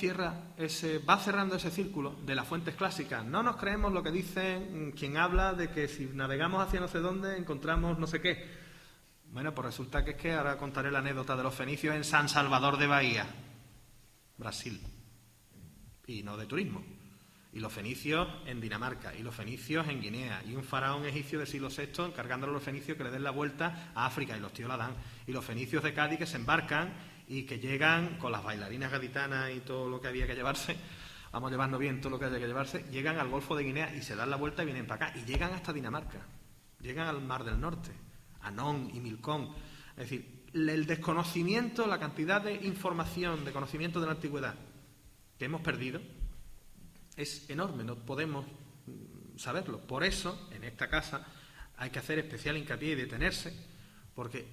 va cerrando ese círculo de las fuentes clásicas. No nos creemos lo que dicen quien habla de que si navegamos hacia no sé dónde encontramos no sé qué. Bueno, pues resulta que ahora contaré la anécdota de los fenicios en San Salvador de Bahía, Brasil. Y no de turismo. Y los fenicios en Dinamarca, y los fenicios en Guinea, y un faraón egipcio del siglo VI encargándole a los fenicios que le den la vuelta a África, y los tíos la dan. Y los fenicios de Cádiz que se embarcan y que llegan con las bailarinas gaditanas y todo lo que había que llevarse, vamos llevando bien todo lo que haya que llevarse, llegan al Golfo de Guinea y se dan la vuelta y vienen para acá, y llegan hasta Dinamarca, llegan al Mar del Norte, a Non y Milcón. Es decir, el desconocimiento, la cantidad de información, de conocimiento de la antigüedad que hemos perdido es enorme, no podemos saberlo. Por eso, en esta casa hay que hacer especial hincapié y detenerse, porque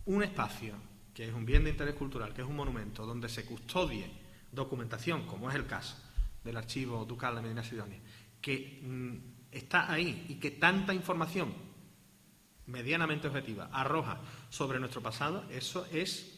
un espacio que es un bien de interés cultural, que es un monumento, donde se custodie documentación, como es el caso del Archivo Ducal de Medina Sidonia, que está ahí y que tanta información medianamente objetiva arroja sobre nuestro pasado, eso es...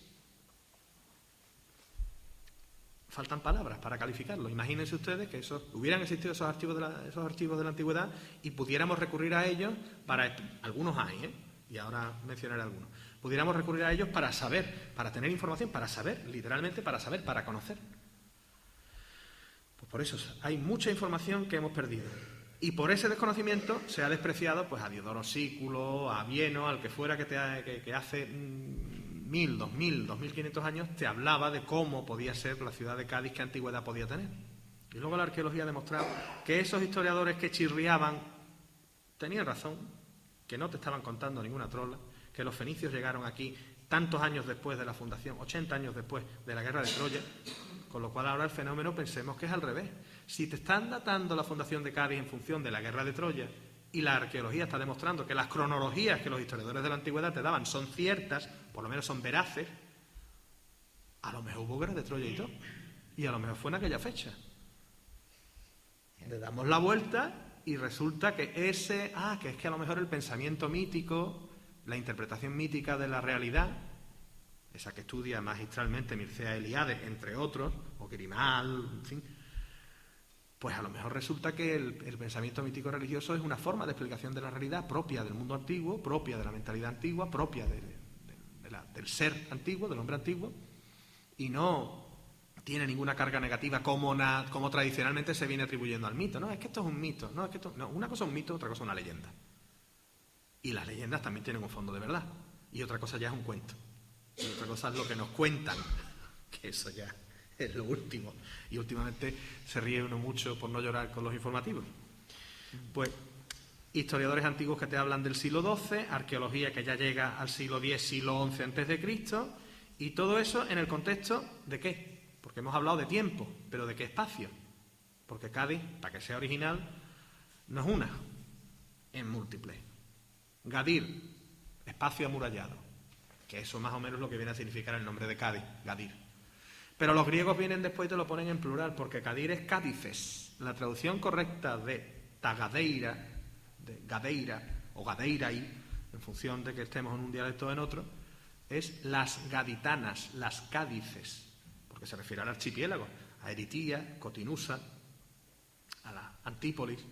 Faltan palabras para calificarlo. Imagínense ustedes que hubieran existido esos archivos de la antigüedad y pudiéramos recurrir a ellos para... Algunos hay, y ahora mencionaré algunos. Pudiéramos recurrir a ellos para saber, para tener información, para saber, literalmente para saber, para conocer. Pues por eso hay mucha información que hemos perdido. Y por ese desconocimiento se ha despreciado pues a Diodoro Sículo, a Vieno, al que fuera que hace 1000, 2000, 2500 años te hablaba de cómo podía ser la ciudad de Cádiz, qué antigüedad podía tener. Y luego la arqueología ha demostrado que esos historiadores que chirriaban tenían razón, que no te estaban contando ninguna trola, que los fenicios llegaron aquí tantos años después de la fundación, 80 años después de la guerra de Troya, con lo cual ahora el fenómeno pensemos que es al revés. Si te están datando la fundación de Cádiz en función de la guerra de Troya, y la arqueología está demostrando que las cronologías que los historiadores de la antigüedad te daban son ciertas, por lo menos son veraces, a lo mejor hubo guerra de Troya y todo. Y a lo mejor fue en aquella fecha. Le damos la vuelta y resulta que que es que a lo mejor el pensamiento mítico, la interpretación mítica de la realidad, esa que estudia magistralmente Mircea Eliade, entre otros, o Grimal, en fin, pues a lo mejor resulta que el pensamiento mítico religioso es una forma de explicación de la realidad propia del mundo antiguo, propia de la mentalidad antigua, propia del ser antiguo, del hombre antiguo, y no tiene ninguna carga negativa como tradicionalmente se viene atribuyendo al mito. No, es que esto es un mito. No, es que una cosa es un mito, otra cosa es una leyenda. Y las leyendas también tienen un fondo de verdad. Y otra cosa ya es un cuento. Y otra cosa es lo que nos cuentan, que eso ya es lo último. Y últimamente se ríe uno mucho por no llorar con los informativos. Pues historiadores antiguos que te hablan del siglo XII, arqueología que ya llega al siglo X, siglo XI a.C., y todo eso en el contexto ¿de qué? Porque hemos hablado de tiempo, pero ¿de qué espacio? Porque Cádiz, para que sea original, no es una, es múltiple. Gadir, espacio amurallado, que eso más o menos es lo que viene a significar el nombre de Cádiz, Gadir. Pero los griegos vienen después y te lo ponen en plural, porque Gadir es Cádices. La traducción correcta de Tagadeira, de Gadeira o Gadeirai, en función de que estemos en un dialecto o en otro, es las gaditanas, las cádices, porque se refiere al archipiélago, a Eritía, Cotinusa, a la Antípolis.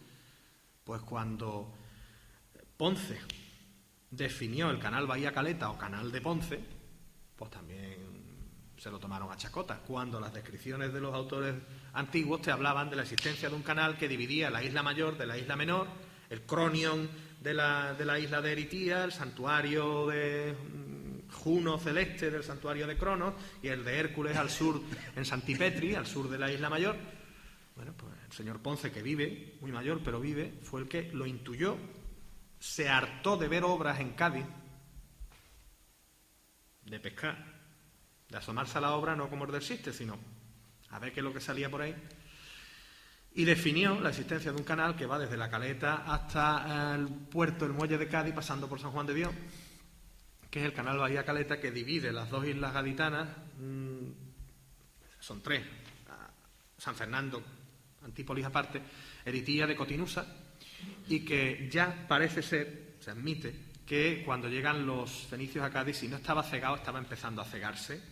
Pues cuando Ponce definió el canal Bahía Caleta o canal de Ponce, pues también se lo tomaron a chacota, cuando las descripciones de los autores antiguos te hablaban de la existencia de un canal que dividía la isla mayor de la isla menor, el cronion de la isla de Eritía, el santuario de Juno celeste del santuario de Cronos y el de Hércules al sur en Santipetri, al sur de la isla mayor. Bueno, pues el señor Ponce, que vive, muy mayor, pero vive, fue el que lo intuyó, se hartó de ver obras en Cádiz, de pescar, de asomarse a la obra no como el del Siste, sino a ver qué es lo que salía por ahí, y definió la existencia de un canal que va desde la Caleta hasta el puerto, el muelle de Cádiz, pasando por San Juan de Dios, que es el canal Bahía Caleta, que divide las dos islas gaditanas, son tres, San Fernando, Antípolis aparte, Eritía de Cotinusa, y que ya parece ser, se admite, que cuando llegan los fenicios a Cádiz, si no estaba cegado, estaba empezando a cegarse,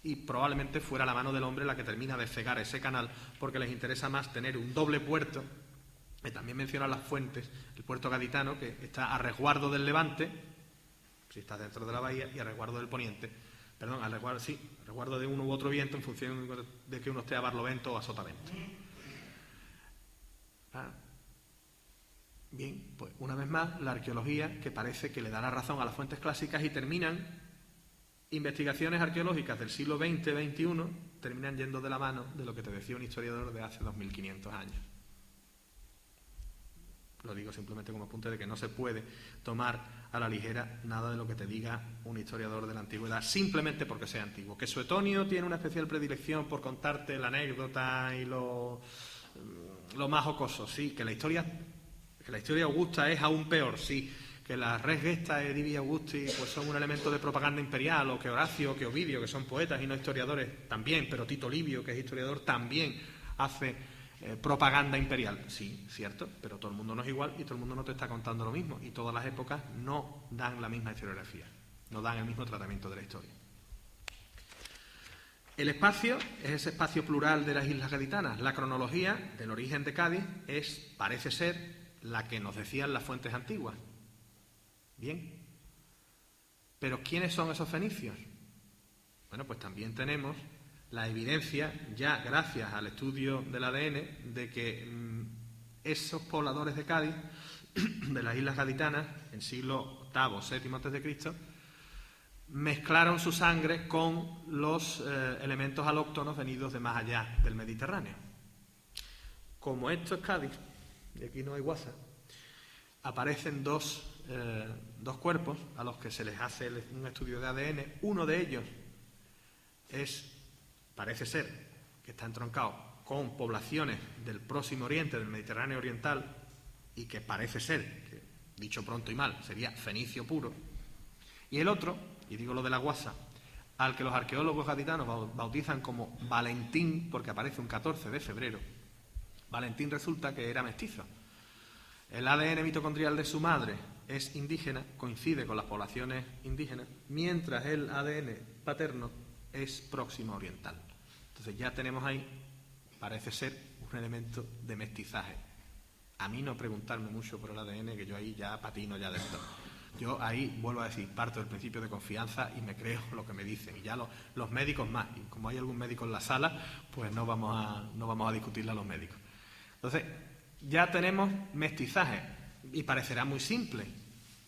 y probablemente fuera la mano del hombre la que termina de cegar ese canal, porque les interesa más tener un doble puerto, que también menciona las fuentes, el puerto gaditano, que está a resguardo del Levante, si estás dentro de la bahía, y a resguardo del poniente, perdón, a resguardo de uno u otro viento en función de que uno esté a barlovento o a sotavento. Bien, pues una vez más, la arqueología, que parece que le da la razón a las fuentes clásicas, y terminan investigaciones arqueológicas del siglo XX-XXI, terminan yendo de la mano de lo que te decía un historiador de hace 2500 años. Lo digo simplemente como apunte de que no se puede tomar a la ligera nada de lo que te diga un historiador de la antigüedad, simplemente porque sea antiguo. Que Suetonio tiene una especial predilección por contarte la anécdota y lo más jocoso, sí. Que la historia augusta es aún peor, sí. Que las res gesta e divi Augusti pues son un elemento de propaganda imperial, o que Horacio o que Ovidio, que son poetas y no historiadores, también, pero Tito Livio, que es historiador, también hace propaganda imperial. Sí, cierto, pero todo el mundo no es igual y todo el mundo no te está contando lo mismo, y todas las épocas no dan la misma historiografía, no dan el mismo tratamiento de la historia. El espacio es ese espacio plural de las islas gaditanas. La cronología del origen de Cádiz parece ser la que nos decían las fuentes antiguas. Bien, pero ¿quiénes son esos fenicios? Bueno, pues también tenemos la evidencia, ya gracias al estudio del ADN, de que esos pobladores de Cádiz, de las islas gaditanas, en siglo VIII, VII a.C., mezclaron su sangre con los elementos alóctonos venidos de más allá del Mediterráneo. Como esto es Cádiz, y aquí no hay guasa, aparecen dos cuerpos a los que se les hace un estudio de ADN. Uno de ellos parece ser que está entroncado con poblaciones del Próximo Oriente, del Mediterráneo Oriental, y que parece ser, que, dicho pronto y mal, sería fenicio puro. Y el otro, y digo lo de la guasa, al que los arqueólogos gaditanos bautizan como Valentín, porque aparece un 14 de febrero. Valentín resulta que era mestizo. El ADN mitocondrial de su madre es indígena, coincide con las poblaciones indígenas, mientras el ADN paterno es próximo oriental. Entonces ya tenemos ahí, parece ser, un elemento de mestizaje. A mí no preguntarme mucho por el ADN, que yo ahí ya patino ya de esto. Yo ahí, vuelvo a decir, parto del principio de confianza y me creo lo que me dicen. Y ya los médicos más. Y como hay algún médico en la sala, pues no vamos a discutirle a los médicos. Entonces, ya tenemos mestizaje. Y parecerá muy simple.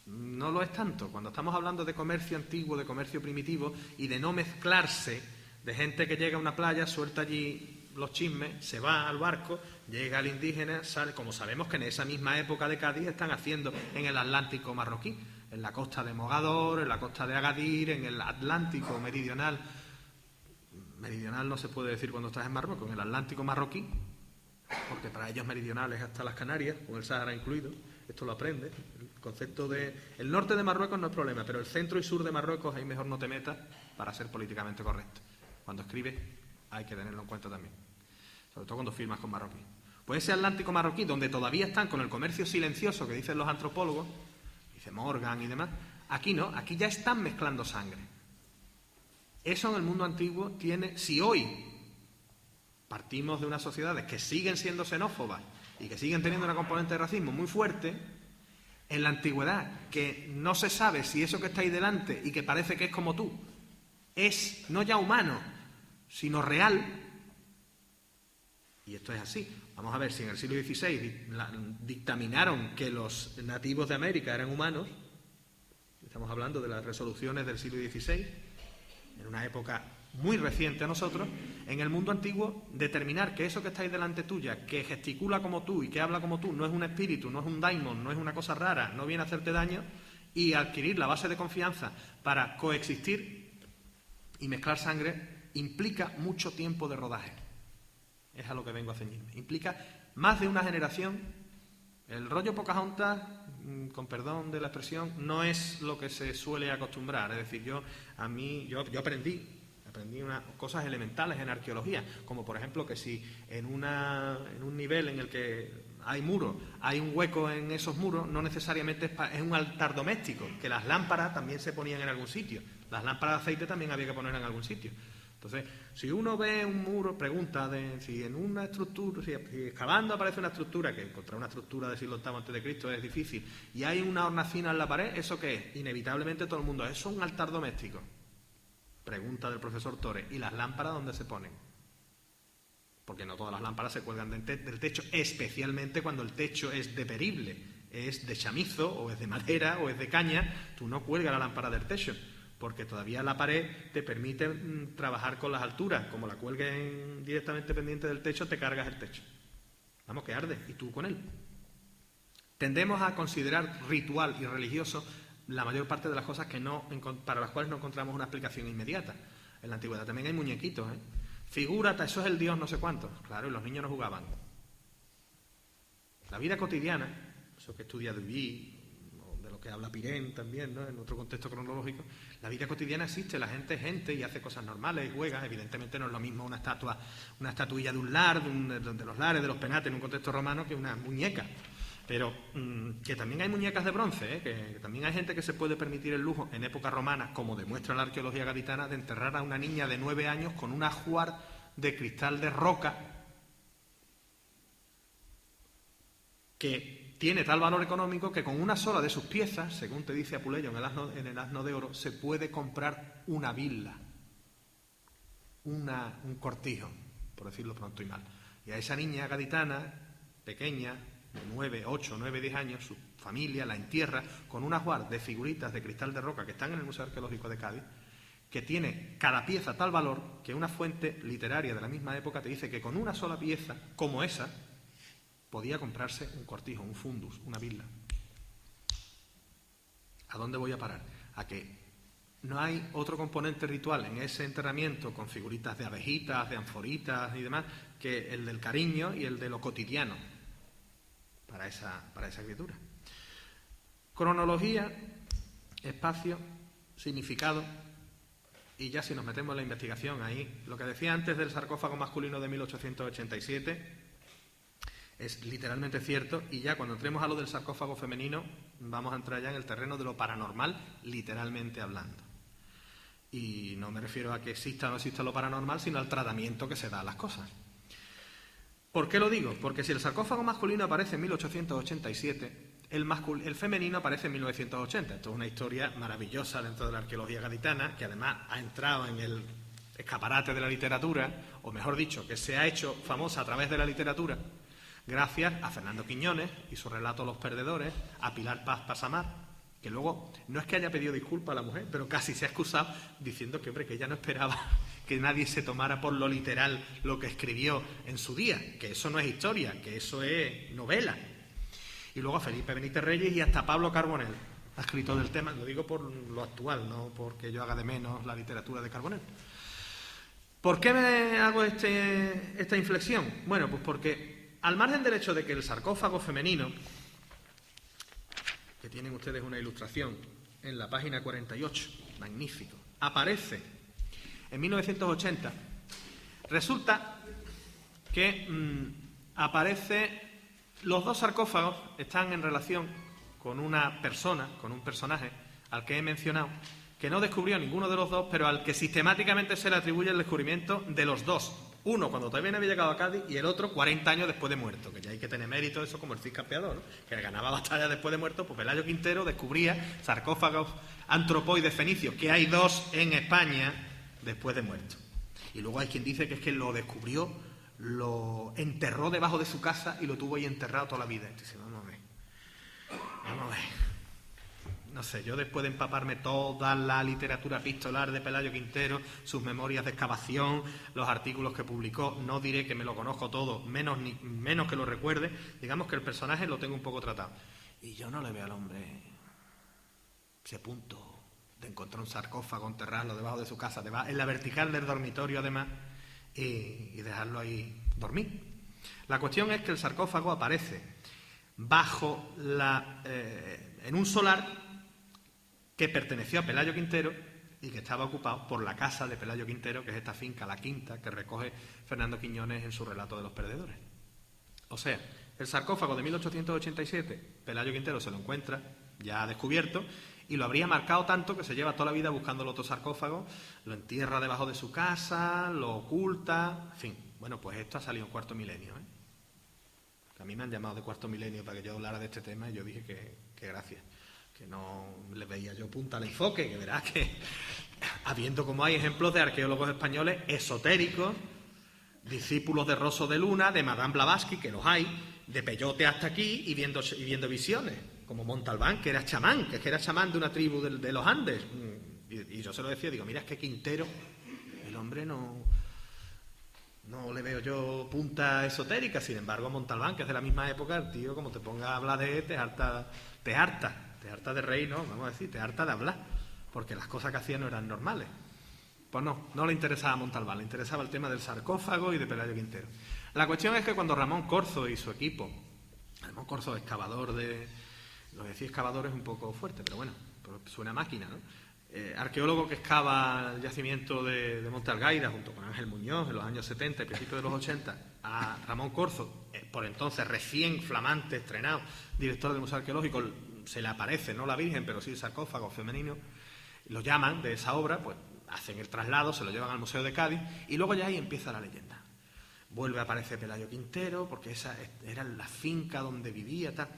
No lo es tanto. Cuando estamos hablando de comercio antiguo, de comercio primitivo, y de no mezclarse, de gente que llega a una playa, suelta allí los chismes, se va al barco, llega el indígena, sale, como sabemos que en esa misma época de Cádiz están haciendo en el Atlántico marroquí, en la costa de Mogador, en la costa de Agadir, en el Atlántico meridional. Meridional no se puede decir cuando estás en Marruecos, en el Atlántico marroquí, porque para ellos meridionales hasta las Canarias, con el Sáhara incluido, esto lo aprende. El concepto de... El norte de Marruecos no es problema, pero el centro y sur de Marruecos ahí mejor no te metas para ser políticamente correcto. Cuando escribes hay que tenerlo en cuenta también, sobre todo cuando firmas con marroquí. Pues ese Atlántico marroquí, donde todavía están con el comercio silencioso que dicen los antropólogos, dice Morgan y demás, aquí no, aquí ya están mezclando sangre. Eso en el mundo antiguo tiene, si hoy partimos de unas sociedades que siguen siendo xenófobas y que siguen teniendo una componente de racismo muy fuerte, en la antigüedad, que no se sabe si eso que está ahí delante y que parece que es como tú, es no ya humano, sino real. Y esto es así. Vamos a ver, si en el siglo XVI dictaminaron que los nativos de América eran humanos, estamos hablando de las resoluciones del siglo XVI, en una época muy reciente a nosotros, en el mundo antiguo, determinar que eso que está ahí delante tuya, que gesticula como tú y que habla como tú, no es un espíritu, no es un daimon, no es una cosa rara, no viene a hacerte daño, y adquirir la base de confianza para coexistir y mezclar sangre, implica mucho tiempo de rodaje. Es a lo que vengo a ceñirme. Implica más de una generación. El rollo Pocahontas, con perdón de la expresión, no es lo que se suele acostumbrar. Es decir, yo aprendí unas cosas elementales en arqueología, como por ejemplo que si en un nivel en el que hay muros, hay un hueco en esos muros, no necesariamente es un altar doméstico, que las lámparas también se ponían en algún sitio. Las lámparas de aceite también había que poner en algún sitio. Entonces, si uno ve un muro, pregunta de si en una estructura, si excavando aparece una estructura, que encontrar una estructura del siglo VIII a.C. es difícil, y hay una hornacina en la pared, ¿eso qué es? Inevitablemente todo el mundo, ¿eso es un altar doméstico? Pregunta del profesor Torres. ¿Y las lámparas dónde se ponen? Porque no todas las lámparas se cuelgan del techo, especialmente cuando el techo es deperible, es de chamizo, o es de madera, o es de caña, tú no cuelgas la lámpara del techo, porque todavía la pared te permite trabajar con las alturas. Como la cuelgues directamente pendiente del techo, te cargas el techo. Vamos, que arde, y tú con él. Tendemos a considerar ritual y religioso la mayor parte de las cosas para las cuales no encontramos una explicación inmediata. En la antigüedad también hay muñequitos, ¿eh? Figúrate, eso es el dios no sé cuánto. Claro, y los niños no jugaban. La vida cotidiana, eso que estudia Duby, de lo que habla Pirén también, ¿no? En otro contexto cronológico, la vida cotidiana existe, la gente es gente y hace cosas normales y juega. Evidentemente no es lo mismo una estatuilla de un lar, de los lares, de los penates, en un contexto romano, que una muñeca. Pero que también hay muñecas de bronce, que también hay gente que se puede permitir el lujo, en época romana, como demuestra la arqueología gaditana, de enterrar a una niña de 9 años con un ajuar de cristal de roca que tiene tal valor económico que con una sola de sus piezas, según te dice Apuleyo en el asno de oro, se puede comprar una villa, un cortijo, por decirlo pronto y mal. Y a esa niña gaditana, pequeña, de 9, 8, 9, 10 años, su familia la entierra con un ajuar de figuritas de cristal de roca que están en el Museo Arqueológico de Cádiz, que tiene cada pieza tal valor que una fuente literaria de la misma época te dice que con una sola pieza, como esa, podía comprarse un cortijo, un fundus, una villa. ¿A dónde voy a parar? A que no hay otro componente ritual en ese enterramiento con figuritas de abejitas, de anforitas y demás, que el del cariño y el de lo cotidiano. para esa escritura. Cronología, espacio, significado, y ya si nos metemos en la investigación ahí, lo que decía antes del sarcófago masculino de 1887 es literalmente cierto, y ya cuando entremos a lo del sarcófago femenino vamos a entrar ya en el terreno de lo paranormal, literalmente hablando. Y no me refiero a que exista o no exista lo paranormal, sino al tratamiento que se da a las cosas. ¿Por qué lo digo? Porque si el sarcófago masculino aparece en 1887, el femenino aparece en 1980. Esto es una historia maravillosa dentro de la arqueología gaditana, que además ha entrado en el escaparate de la literatura, o mejor dicho, que se ha hecho famosa a través de la literatura, gracias a Fernando Quiñones y su relato Los Perdedores, a Pilar Paz Pasamar, que luego no es que haya pedido disculpas a la mujer, pero casi se ha excusado diciendo que, hombre, que ella no esperaba que nadie se tomara por lo literal lo que escribió en su día, que eso no es historia, que eso es novela. Y luego a Felipe Benítez Reyes y hasta Pablo Carbonell ha escrito del tema, lo digo por lo actual, no porque yo haga de menos la literatura de Carbonell. ¿Por qué me hago esta inflexión? Bueno, pues porque al margen del hecho de que el sarcófago femenino, que tienen ustedes una ilustración en la página 48, magnífico, aparece en 1980, resulta que los dos sarcófagos están en relación con una persona, con un personaje al que he mencionado, que no descubrió ninguno de los dos, pero al que sistemáticamente se le atribuye el descubrimiento de los dos. Uno cuando todavía no había llegado a Cádiz y el otro 40 años después de muerto, que ya hay que tener mérito eso como el Cid Campeador, ¿no? Que ganaba batallas después de muerto, pues Pelayo Quintero descubría sarcófagos antropoides fenicios, que hay dos en España después de muerto. Y luego hay quien dice que es que lo descubrió, lo enterró debajo de su casa y lo tuvo ahí enterrado toda la vida. Y dice, vamos a ver. No sé, yo después de empaparme toda la literatura epistolar de Pelayo Quintero, sus memorias de excavación, los artículos que publicó, no diré que me lo conozco todo, menos que lo recuerde, digamos que el personaje lo tengo un poco tratado. Y yo no le veo al hombre ese punto de encontrar un sarcófago, enterrarlo debajo de su casa, en la vertical del dormitorio además, y dejarlo ahí dormir. La cuestión es que el sarcófago aparece bajo en un solar que perteneció a Pelayo Quintero y que estaba ocupado por la casa de Pelayo Quintero, que es esta finca, La Quinta, que recoge Fernando Quiñones en su relato de Los Perdedores. O sea, el sarcófago de 1887, Pelayo Quintero se lo encuentra ya descubierto y lo habría marcado tanto que se lleva toda la vida buscando el otro sarcófago, lo entierra debajo de su casa, lo oculta, en fin. Bueno, pues esto ha salido en Cuarto Milenio, ¿eh? Que a mí me han llamado de Cuarto Milenio para que yo hablara de este tema y yo dije que gracias, que no le veía yo punta al enfoque, que verás que habiendo como hay ejemplos de arqueólogos españoles esotéricos, discípulos de Rosso de Luna, de Madame Blavatsky, que los hay, de Peyote hasta aquí y viendo visiones, como Montalbán, que era chamán, que era chamán de una tribu de los Andes. Y yo se lo decía, digo, mira, es que Quintero, el hombre no le veo yo punta esotérica. Sin embargo, Montalbán, que es de la misma época, el tío, como te ponga a hablar de te harta de reír, ¿no? Vamos a decir, te harta de hablar, porque las cosas que hacía no eran normales. Pues no le interesaba a Montalbán, le interesaba el tema del sarcófago y de Pelayo Quintero. La cuestión es que cuando Ramón Corzo y su equipo, Ramón Corzo, excavador lo de decir excavador es un poco fuerte, pero bueno, suena máquina, ¿no? Arqueólogo que excava el yacimiento de Monte Algaida junto con Ángel Muñoz en los años 70 y principios de los 80, a Ramón Corzo, por entonces recién flamante, estrenado, director del Museo Arqueológico, se le aparece, no la Virgen, pero sí el sarcófago femenino, lo llaman de esa obra, pues hacen el traslado, se lo llevan al Museo de Cádiz y luego ya ahí empieza la leyenda. Vuelve a aparecer Pelayo Quintero porque esa era la finca donde vivía, tal.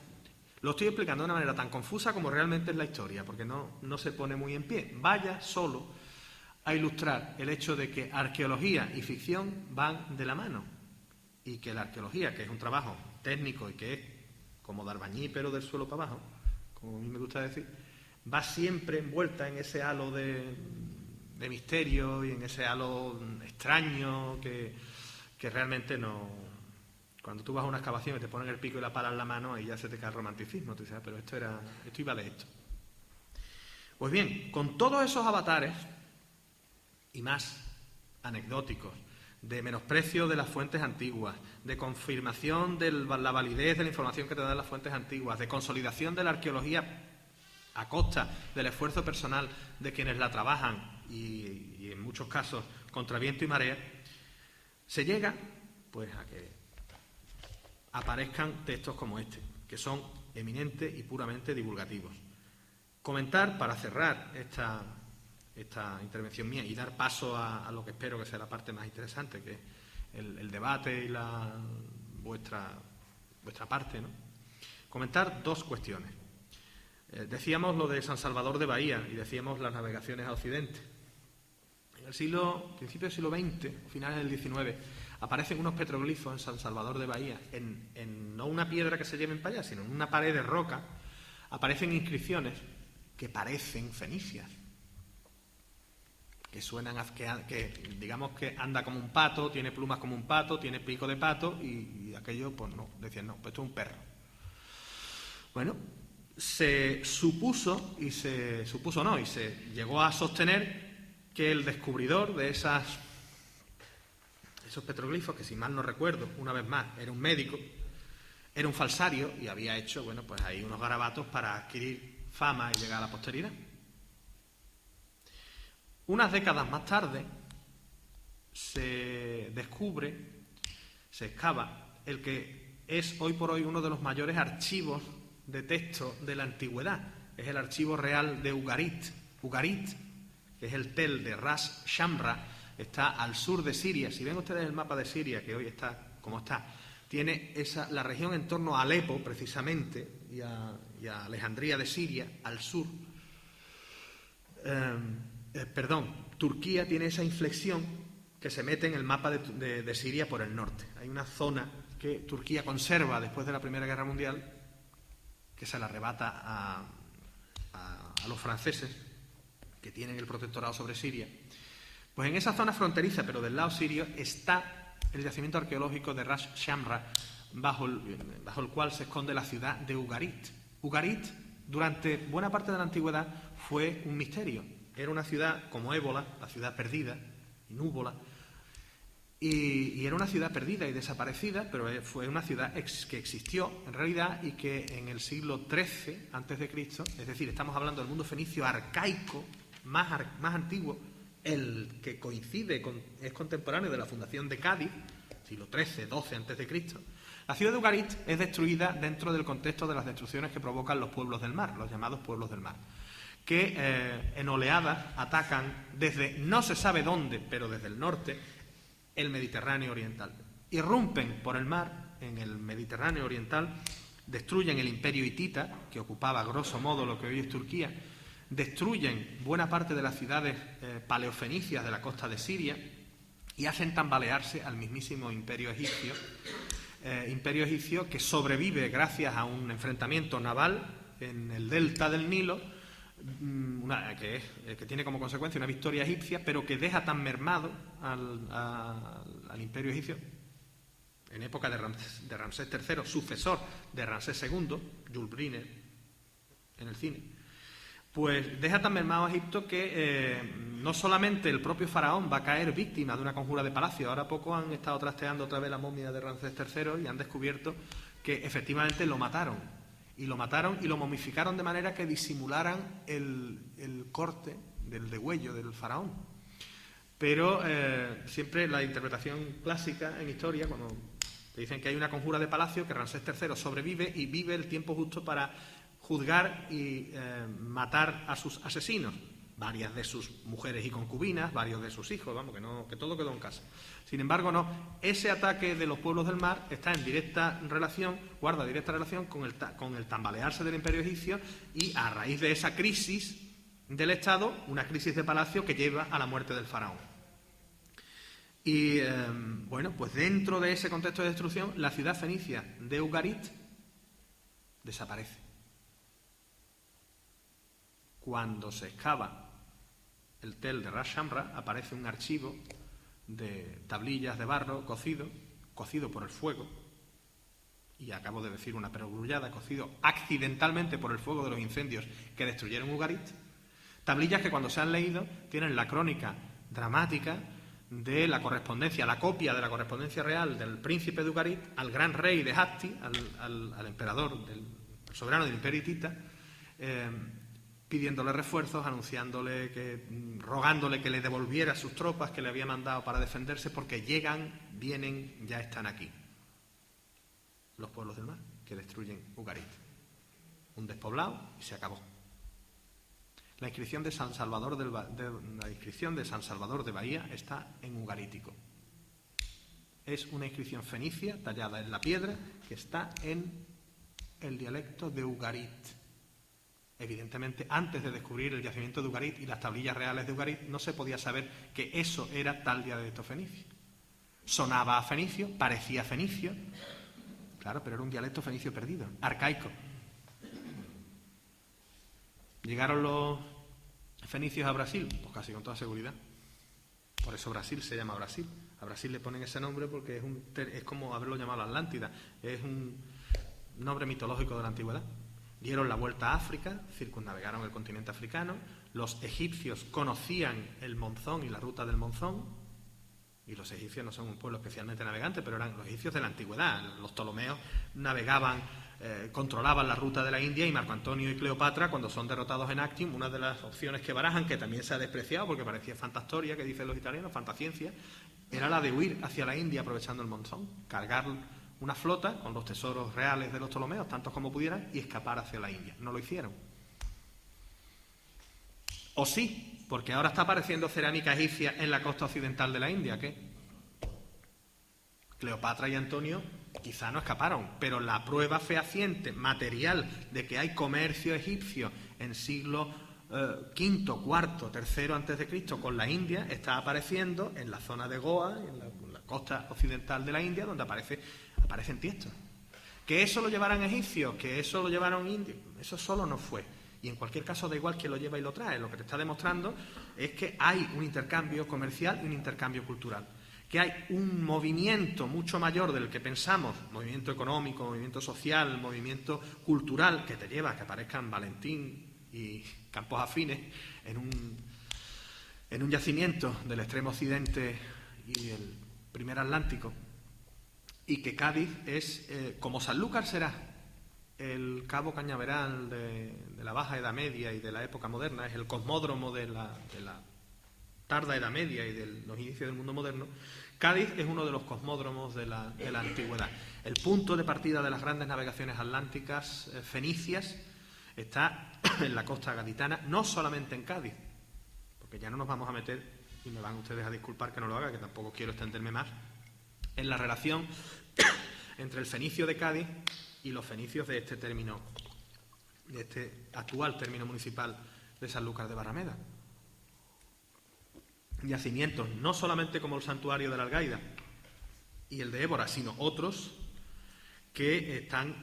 Lo estoy explicando de una manera tan confusa como realmente es la historia, porque no se pone muy en pie. Vaya solo a ilustrar el hecho de que arqueología y ficción van de la mano y que la arqueología, que es un trabajo técnico y que es como de albañil pero del suelo para abajo, como a mí me gusta decir, va siempre envuelta en ese halo de misterio y en ese halo extraño que realmente no... Cuando tú vas a una excavación y te ponen el pico y la pala en la mano, ahí ya se te cae el romanticismo. Tú dices, pero esto iba de esto. Pues bien, con todos esos avatares y más anecdóticos de menosprecio de las fuentes antiguas, de confirmación de la validez de la información que te dan las fuentes antiguas, de consolidación de la arqueología a costa del esfuerzo personal de quienes la trabajan y en muchos casos contra viento y marea, se llega pues a que aparezcan textos como este, que son eminentes y puramente divulgativos. Comentar, para cerrar esta intervención mía y dar paso a lo que espero que sea la parte más interesante, que es el debate y vuestra parte, ¿no? Comentar dos cuestiones. Decíamos lo de San Salvador de Bahía y decíamos las navegaciones a Occidente. En el principio del siglo XX, finales del XIX, aparecen unos petroglifos en San Salvador de Bahía, en no una piedra que se lleven para allá, sino en una pared de roca, aparecen inscripciones que parecen fenicias, que suenan, que digamos que anda como un pato, tiene plumas como un pato, tiene pico de pato, y aquello, pues no, decían, no, pues esto es un perro. Bueno, se supuso, y se llegó a sostener que el descubridor de esos petroglifos, que si mal no recuerdo, una vez más, era un médico, era un falsario y había hecho, bueno, pues ahí unos garabatos para adquirir fama y llegar a la posteridad. Unas décadas más tarde se descubre, se excava, el que es hoy por hoy uno de los mayores archivos de texto de la antigüedad. Es el archivo real de Ugarit. Ugarit, que es el tel de Ras Shamra, está al sur de Siria. Si ven ustedes el mapa de Siria, que hoy está como está, tiene la región en torno a Alepo, precisamente, y a Alejandría de Siria, al sur. Turquía tiene esa inflexión que se mete en el mapa de Siria por el norte. Hay una zona que Turquía conserva después de la Primera Guerra Mundial, que se la arrebata a los franceses, que tienen el protectorado sobre Siria. Pues en esa zona fronteriza, pero del lado sirio, está el yacimiento arqueológico de Ras Shamra, bajo el cual se esconde la ciudad de Ugarit. Ugarit, durante buena parte de la antigüedad, fue un misterio. Era una ciudad como Ébola, la ciudad perdida, Núbola, y era una ciudad perdida y desaparecida, pero fue una ciudad que existió en realidad y que en el siglo XIII a.C., es decir, estamos hablando del mundo fenicio arcaico, más antiguo, el que es contemporáneo de la fundación de Cádiz, siglo XIII, XII a.C., la ciudad de Ugarit es destruida dentro del contexto de las destrucciones que provocan los pueblos del mar, los llamados pueblos del mar, que en oleadas atacan desde no se sabe dónde, pero desde el norte, el Mediterráneo oriental. Irrumpen por el mar en el Mediterráneo oriental, destruyen el imperio hitita, que ocupaba grosso modo lo que hoy es Turquía, destruyen buena parte de las ciudades paleofenicias de la costa de Siria y hacen tambalearse al mismísimo imperio egipcio que sobrevive gracias a un enfrentamiento naval en el delta del Nilo, que tiene como consecuencia una victoria egipcia, pero que deja tan mermado al imperio egipcio en época de Ramsés III, sucesor de Ramsés II, Jules Briner en el cine, pues deja tan mermado a Egipto que no solamente el propio faraón va a caer víctima de una conjura de palacio. Ahora poco han estado trasteando otra vez la momia de Ramsés III y han descubierto que efectivamente lo mataron y lo momificaron de manera que disimularan el corte del degüello del faraón. Pero siempre la interpretación clásica en historia, cuando te dicen que hay una conjura de palacio, que Ramsés III sobrevive y vive el tiempo justo para juzgar y matar a sus asesinos, varias de sus mujeres y concubinas, varios de sus hijos, vamos, que todo quedó en casa. Sin embargo, no, ese ataque de los pueblos del mar está en guarda directa relación con el tambalearse del imperio egipcio y a raíz de esa crisis del Estado, una crisis de palacio que lleva a la muerte del faraón. Y bueno, pues dentro de ese contexto de destrucción, la ciudad fenicia de Ugarit desaparece. Cuando se excava el tel de Ras Shamra, aparece un archivo de tablillas de barro cocido por el fuego, y acabo de decir una perogrullada, cocido accidentalmente por el fuego de los incendios que destruyeron Ugarit, tablillas que cuando se han leído tienen la crónica dramática de la correspondencia, la copia de la correspondencia real del príncipe de Ugarit al gran rey de Hatti, al emperador, al soberano del imperio hitita, pidiéndole refuerzos, rogándole que le devolviera sus tropas que le había mandado para defenderse, porque vienen, ya están aquí los pueblos del mar que destruyen Ugarit. Un despoblado y se acabó. La inscripción de San Salvador de Bahía está en ugarítico. Es una inscripción fenicia tallada en la piedra que está en el dialecto de Ugarit. Evidentemente, antes de descubrir el yacimiento de Ugarit y las tablillas reales de Ugarit, no se podía saber que eso era tal dialecto fenicio. Sonaba a fenicio, parecía fenicio, claro, pero era un dialecto fenicio perdido, arcaico. ¿Llegaron los fenicios a Brasil? Pues casi con toda seguridad. Por eso Brasil se llama Brasil. A Brasil le ponen ese nombre porque es como haberlo llamado Atlántida. Es un nombre mitológico de la antigüedad. Dieron la vuelta a África, circunnavegaron el continente africano. Los egipcios conocían el monzón y la ruta del monzón. Y los egipcios no son un pueblo especialmente navegante, pero eran los egipcios de la antigüedad. Los ptolomeos navegaban, controlaban la ruta de la India, y Marco Antonio y Cleopatra, cuando son derrotados en Actium, una de las opciones que barajan, que también se ha despreciado porque parecía fantastoria, que dicen los italianos, fantasciencia, era la de huir hacia la India aprovechando el monzón, cargar una flota con los tesoros reales de los ptolomeos, tantos como pudieran, y escapar hacia la India. No lo hicieron. O sí, porque ahora está apareciendo cerámica egipcia en la costa occidental de la India, ¿qué? Cleopatra y Antonio quizá no escaparon, pero la prueba fehaciente, material, de que hay comercio egipcio en siglo V, IV, III antes de Cristo con la India, está apareciendo en la zona de Goa, en la costa occidental de la India, donde aparecen tiestos. Que eso lo llevaran egipcios, que eso lo llevaron indios, eso solo no fue. Y en cualquier caso da igual quién lo lleva y lo trae. Lo que te está demostrando es que hay un intercambio comercial y un intercambio cultural. Que hay un movimiento mucho mayor del que pensamos, movimiento económico, movimiento social, movimiento cultural, que te lleva a que aparezcan Valentín y Campos Afines en un yacimiento del extremo occidente y el primer Atlántico, y que Cádiz es, como Sanlúcar será el Cabo Cañaveral de la Baja Edad Media y de la época moderna, es el cosmódromo de la tarda Edad Media y de los inicios del mundo moderno, Cádiz es uno de los cosmódromos de la antigüedad. El punto de partida de las grandes navegaciones atlánticas fenicias está en la costa gaditana, no solamente en Cádiz, porque ya no nos vamos a meter, y me van ustedes a disculpar que no lo haga, que tampoco quiero extenderme más, en la relación entre el fenicio de Cádiz y los fenicios de este término, de este actual término municipal de Sanlúcar de Barrameda. Yacimientos no solamente como el santuario de la Algaida y el de Évora, sino otros que están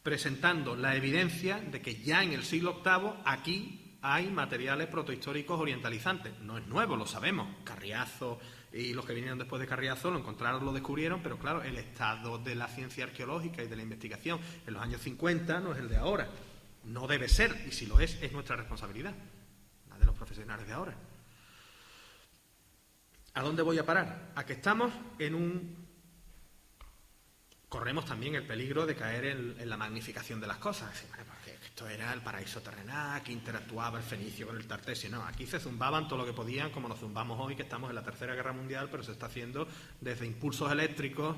presentando la evidencia de que ya en el siglo VIII aquí hay materiales protohistóricos orientalizantes. No es nuevo, lo sabemos. Carriazo y los que vinieron después de Carriazo lo encontraron, lo descubrieron, pero claro, el estado de la ciencia arqueológica y de la investigación en los años 50 no es el de ahora. No debe ser, y si lo es nuestra responsabilidad, la de los profesionales de ahora. ¿A dónde voy a parar? A que estamos corremos también el peligro de caer en la magnificación de las cosas. Porque esto era el paraíso terrenal, aquí interactuaba el fenicio con el tartesio. No, aquí se zumbaban todo lo que podían, como nos zumbamos hoy, que estamos en la Tercera Guerra Mundial, pero se está haciendo desde impulsos eléctricos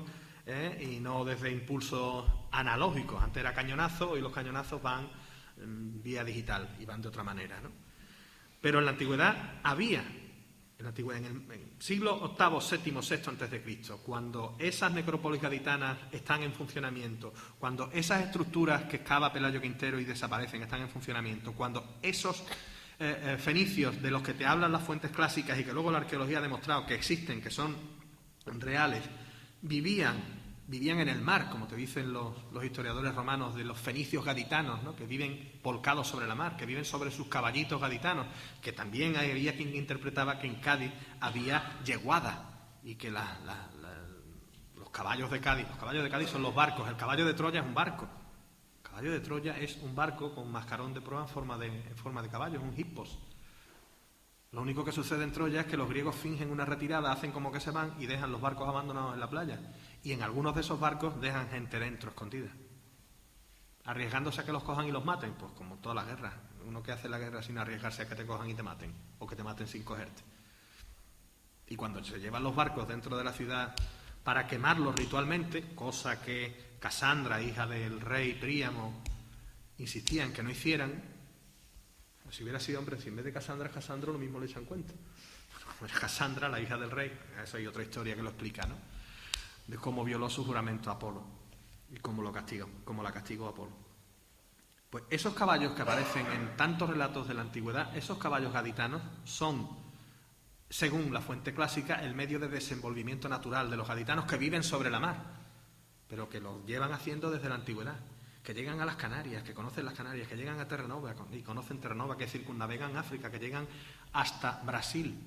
y no desde impulsos analógicos. Antes era cañonazo, hoy los cañonazos van vía digital y van de otra manera, ¿no? Pero en la antigüedad había... En el siglo VIII, VII, VI antes de Cristo, cuando esas necrópolis gaditanas están en funcionamiento, cuando esas estructuras que excava Pelayo Quintero y desaparecen están en funcionamiento, cuando esos fenicios de los que te hablan las fuentes clásicas y que luego la arqueología ha demostrado que existen, que son reales, vivían en el mar, como te dicen los historiadores romanos de los fenicios gaditanos, ¿no? Que viven volcados sobre la mar, que viven sobre sus caballitos gaditanos, que también había quien interpretaba que en Cádiz había yeguada y que los caballos de Cádiz son los barcos, el caballo de Troya es un barco. El caballo de Troya es un barco con mascarón de proa en forma de caballo, es un hippos. Lo único que sucede en Troya es que los griegos fingen una retirada, hacen como que se van y dejan los barcos abandonados en la playa. Y en algunos de esos barcos dejan gente dentro, escondida, arriesgándose a que los cojan y los maten, pues como todas las guerras. Uno que hace la guerra sin arriesgarse a que te cojan y te maten, o que te maten sin cogerte. Y cuando se llevan los barcos dentro de la ciudad para quemarlos ritualmente, cosa que Casandra, hija del rey Príamo, insistía en que no hicieran, pues si hubiera sido hombre, si en vez de Casandra es Casandro, lo mismo le echan cuenta. Pues Casandra, la hija del rey, eso hay otra historia que lo explica, ¿no? De cómo violó su juramento a Apolo y cómo lo castigó, cómo la castigó a Apolo. Pues esos caballos que aparecen en tantos relatos de la antigüedad, esos caballos gaditanos son, según la fuente clásica, el medio de desenvolvimiento natural de los gaditanos que viven sobre la mar, pero que lo llevan haciendo desde la antigüedad, que llegan a las Canarias, que conocen las Canarias, que llegan a Terranova y conocen Terranova, que circunnavegan África, que llegan hasta Brasil,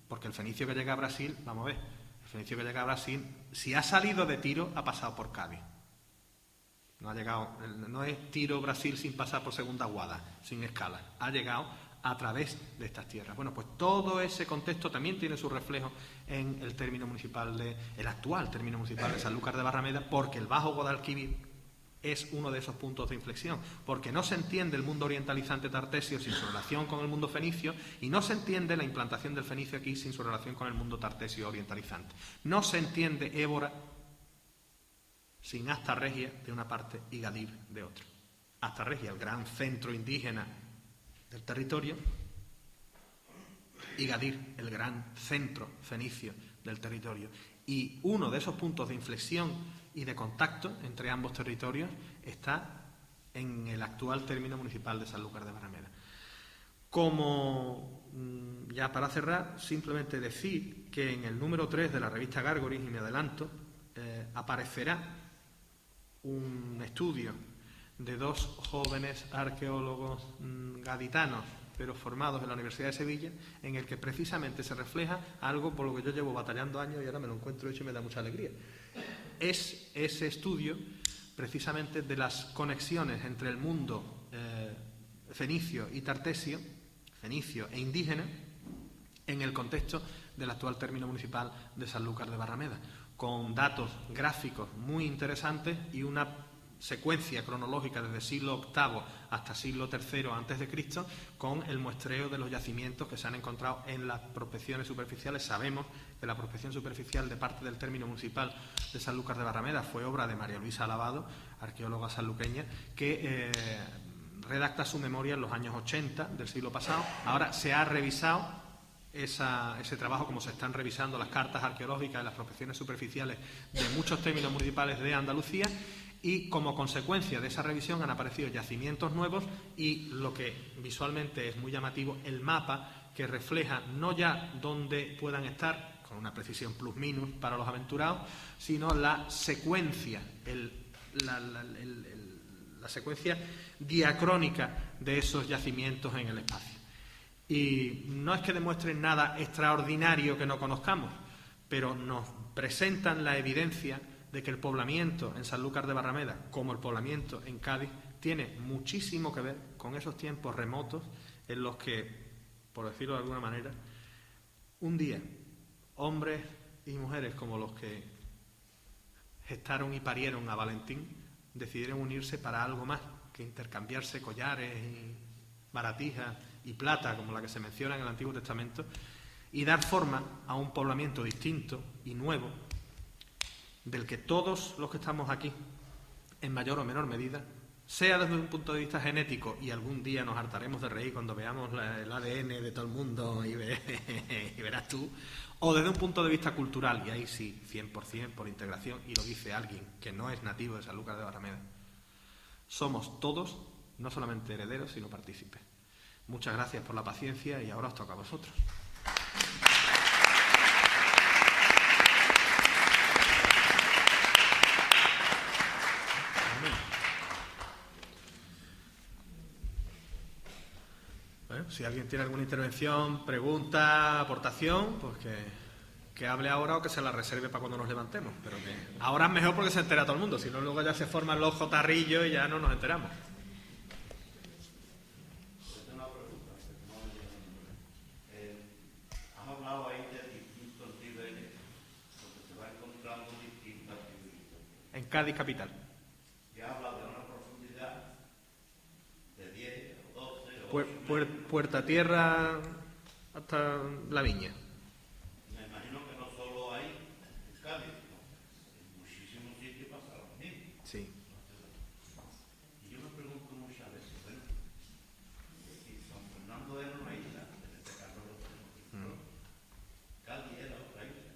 porque el fenicio que llega a Brasil, vamos a ver, el fenicio que llega a Brasil, si ha salido de Tiro, ha pasado por Cádiz. No ha llegado, no es Tiro, Brasil sin pasar por Segunda Guada, sin escala. Ha llegado a través de estas tierras. Bueno, pues todo ese contexto también tiene su reflejo en el término municipal el actual término municipal de Sanlúcar de Barrameda, porque el Bajo Guadalquivir es uno de esos puntos de inflexión, porque no se entiende el mundo orientalizante tartesio sin su relación con el mundo fenicio, y no se entiende la implantación del fenicio aquí sin su relación con el mundo tartesio orientalizante. No se entiende Évora sin Asta Regia de una parte y Gadir de otra. Asta Regia, el gran centro indígena del territorio, y Gadir, el gran centro fenicio del territorio. Y uno de esos puntos de inflexión y de contacto entre ambos territorios está en el actual término municipal de Sanlúcar de Barrameda. Como, ya para cerrar, simplemente decir que en el número 3 de la revista Gárgoris, y me adelanto, aparecerá un estudio de dos jóvenes arqueólogos gaditanos, pero formados en la Universidad de Sevilla, en el que precisamente se refleja algo por lo que yo llevo batallando años y ahora me lo encuentro hecho y me da mucha alegría. Es ese estudio precisamente de las conexiones entre el mundo fenicio y tartesio, fenicio e indígena, en el contexto del actual término municipal de Sanlúcar de Barrameda, con datos gráficos muy interesantes y una secuencia cronológica desde siglo VIII hasta siglo III a.C., con el muestreo de los yacimientos que se han encontrado en las prospecciones superficiales. Sabemos que la prospección superficial de parte del término municipal de Sanlúcar de Barrameda fue obra de María Luisa Alabado, arqueóloga sanluqueña, que redacta su memoria en los años 80 del siglo pasado. Ahora se ha revisado ese trabajo, como se están revisando las cartas arqueológicas y las prospecciones superficiales de muchos términos municipales de Andalucía, y como consecuencia de esa revisión han aparecido yacimientos nuevos y lo que visualmente es muy llamativo, el mapa que refleja no ya dónde puedan estar, con una precisión plus minus para los aventurados, sino la secuencia, la secuencia diacrónica de esos yacimientos en el espacio. Y no es que demuestren nada extraordinario que no conozcamos, pero nos presentan la evidencia de que el poblamiento en Sanlúcar de Barrameda, como el poblamiento en Cádiz, tiene muchísimo que ver con esos tiempos remotos en los que, por decirlo de alguna manera, un día hombres y mujeres como los que gestaron y parieron a Valentín decidieron unirse para algo más que intercambiarse collares y baratijas y plata, como la que se menciona en el Antiguo Testamento, y dar forma a un poblamiento distinto y nuevo, del que todos los que estamos aquí, en mayor o menor medida, sea desde un punto de vista genético, y algún día nos hartaremos de reír cuando veamos el ADN de todo el mundo y verás tú, o desde un punto de vista cultural, y ahí sí, 100% por integración, y lo dice alguien que no es nativo de Sanlúcar de Barrameda. Somos todos, no solamente herederos, sino partícipes. Muchas gracias por la paciencia y ahora os toca a vosotros. Bueno, si alguien tiene alguna intervención, pregunta, aportación, pues que hable ahora o que se la reserve para cuando nos levantemos. Pero que ahora es mejor porque se entera todo el mundo, si no luego ya se forman los jotarrillos y ya no nos enteramos. Cádiz capital. Ya habla de una profundidad de 10 o 12 o 8 Puerta tierra hasta la viña. Me imagino que no solo hay en Cádiz, sino en muchísimos sitios pasa lo mismo. Sí. Y yo me pregunto muchas veces, bueno, si San Fernando era una isla, en este caso lo tenemos, Cádiz era otra isla,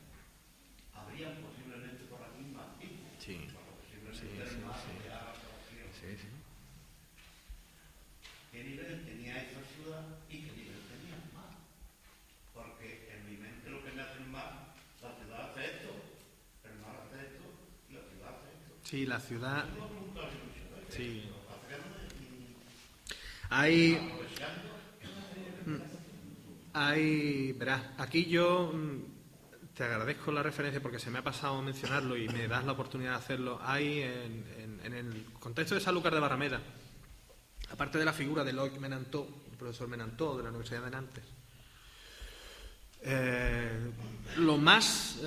habrían posiblemente por aquí más islas, Sí. posiblemente el mar de Arras, Sí. ¿Qué nivel tenía esa ciudad y qué nivel tenía el mar? Porque en mi mente lo que me hace el mar, la ciudad hace esto, el mar hace esto y la ciudad hace esto. Sí, la ciudad. Yo me he preguntado muchas veces, Sí. lo que pasa es que Hay. aprovechando, Verás, aquí yo te agradezco la referencia porque se me ha pasado mencionarlo y me das la oportunidad de hacerlo. Hay en el contexto de Sanlúcar de Barrameda, aparte de la figura de Loic Menantó, el profesor Menantó de la Universidad de Nantes, lo más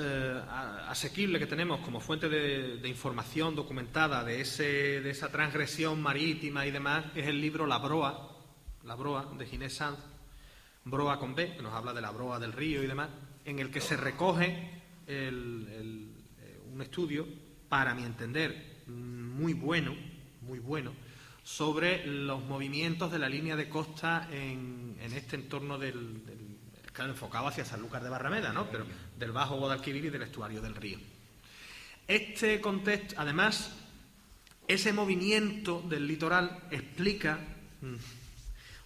asequible que tenemos como fuente de información documentada de esa transgresión marítima y demás es el libro La Broa de Ginés Sanz, Broa con B, que nos habla de la broa del río y demás, en el que se recoge un estudio, para mi entender, muy bueno, sobre los movimientos de la línea de costa en este entorno claro, enfocado hacia Sanlúcar de Barrameda, ¿no? Pero del Bajo Guadalquivir y del estuario del río. Este contexto, además, ese movimiento del litoral explica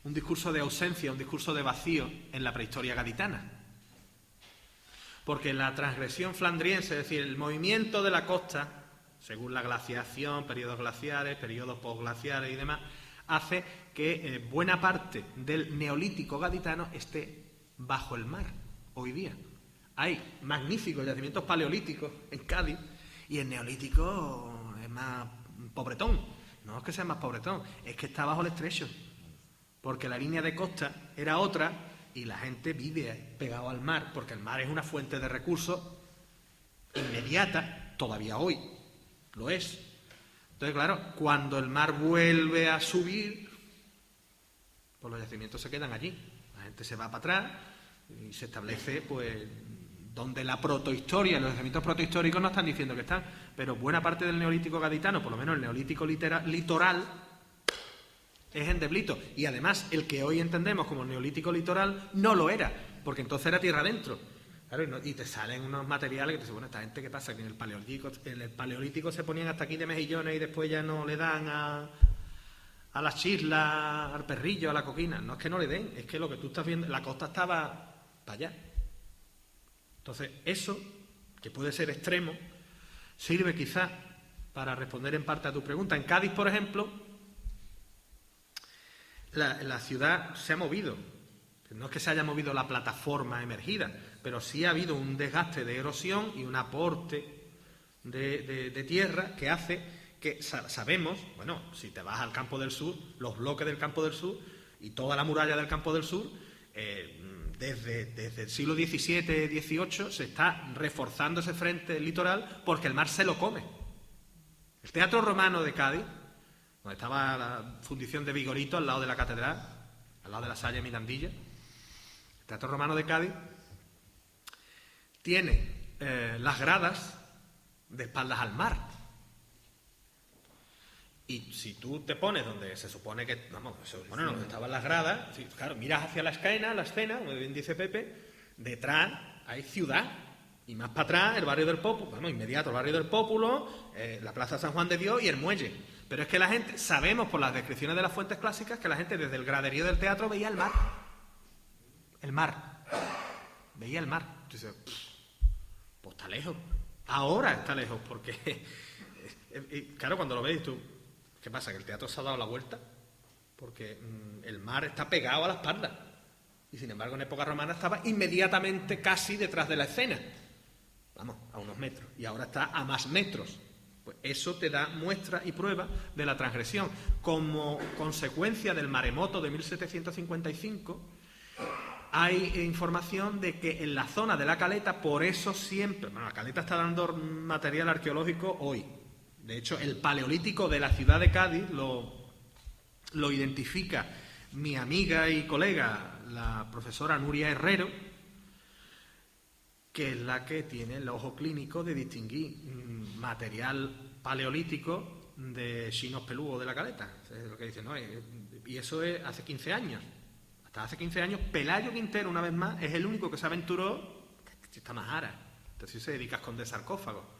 un discurso de ausencia, un discurso de vacío en la prehistoria gaditana. Porque la transgresión flandriense, es decir, el movimiento de la costa, según la glaciación, periodos glaciares, periodos posglaciares y demás, hace que buena parte del neolítico gaditano esté bajo el mar hoy día. Hay magníficos yacimientos paleolíticos en Cádiz y el neolítico es más pobretón. No es que sea más pobretón, es que está bajo el estrecho. Porque la línea de costa era otra y la gente vive pegado al mar, porque el mar es una fuente de recursos inmediata, todavía hoy lo es. Entonces, claro, cuando el mar vuelve a subir, pues los yacimientos se quedan allí. La gente se va para atrás y se establece, pues, donde la protohistoria, los yacimientos protohistóricos no están diciendo que están, pero buena parte del neolítico gaditano, por lo menos el neolítico litoral, es endeblito. Y además, el que hoy entendemos como el neolítico litoral no lo era, porque entonces era tierra adentro. Claro, y te salen unos materiales que te dicen, bueno, esta gente, ¿qué pasa? Que en el paleolítico se ponían hasta aquí de mejillones y después ya no le dan a las chislas, al perrillo, a la coquina. No es que no le den, es que lo que tú estás viendo, la costa estaba para allá. Entonces, eso, que puede ser extremo, sirve quizás para responder en parte a tu pregunta. En Cádiz, por ejemplo, la ciudad se ha movido. No es que se haya movido la plataforma emergida, pero sí ha habido un desgaste de erosión y un aporte de tierra que hace que sabemos, bueno, si te vas al Campo del Sur, los bloques del Campo del Sur y toda la muralla del Campo del Sur, desde el siglo XVII, XVIII se está reforzando ese frente litoral porque el mar se lo come. El Teatro Romano de Cádiz, donde estaba la fundición de Vigorito al lado de la catedral, al lado de la Salle Mirandilla, el Teatro Romano de Cádiz tiene las gradas de espaldas al mar. Y si tú te pones donde se supone que, donde estaban las gradas, claro, miras hacia la escena, como bien dice Pepe, detrás hay ciudad, y más para atrás el barrio del Pópulo, inmediato el barrio del Pópulo, la Plaza San Juan de Dios y el muelle. Pero es que la gente, sabemos por las descripciones de las fuentes clásicas, que la gente desde el graderío del teatro veía el mar. Veía el mar. Entonces, pues está lejos. Ahora está lejos, porque, claro, cuando lo ves tú, ¿qué pasa? ¿Que el teatro se ha dado la vuelta? Porque el mar está pegado a la espalda. Y sin embargo, en época romana estaba inmediatamente casi detrás de la escena. Vamos, a unos metros. Y ahora está a más metros. Pues eso te da muestra y prueba de la transgresión. Como consecuencia del maremoto de 1755, hay información de que en la zona de la Caleta, por eso siempre... Bueno, la Caleta está dando material arqueológico hoy. De hecho, el paleolítico de la ciudad de Cádiz lo identifica mi amiga y colega, la profesora Nuria Herrero, que es la que tiene el ojo clínico de distinguir material paleolítico de chinos peludos de la Caleta. Es lo que dice, ¿no? Y eso es hace 15 años. Hasta hace 15 años, Pelayo Quintero, una vez más, es el único que se aventuró, está Majara. Entonces se dedica a esconder sarcófagos.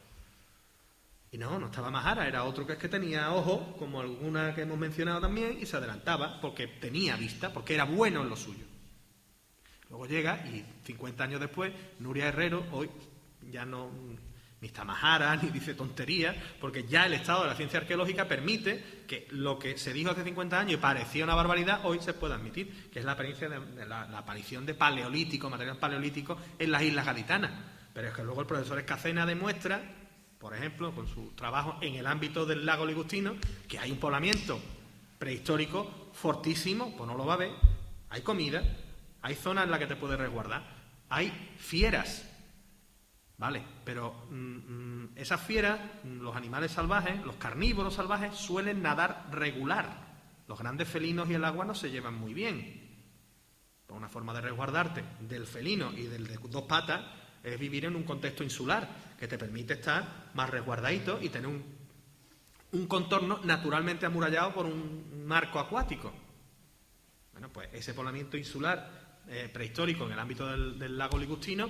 Y no estaba Majara, era otro que es que tenía ojo, como alguna que hemos mencionado también, y se adelantaba porque tenía vista, porque era bueno en lo suyo. Luego llega y 50 años después, Nuria Herrero, hoy ya no ni está Majara, ni dice tonterías, porque ya el estado de la ciencia arqueológica permite que lo que se dijo hace 50 años y parecía una barbaridad, hoy se pueda admitir, que es la aparición de paleolítico, material paleolítico en las Islas Gaditanas. Pero es que luego el profesor Escacena demuestra, por ejemplo, con su trabajo en el ámbito del lago Ligustino, que hay un poblamiento prehistórico fortísimo, pues no lo va a ver, hay comida, hay zonas en las que te puedes resguardar, hay fieras, ¿vale? Pero esas fieras, los animales salvajes, los carnívoros salvajes, suelen nadar regular. Los grandes felinos y el agua no se llevan muy bien. Pues una forma de resguardarte del felino y del de dos patas es vivir en un contexto insular, que te permite estar más resguardadito y tener un contorno naturalmente amurallado por un marco acuático. Bueno, pues ese poblamiento insular prehistórico en el ámbito del lago Ligustino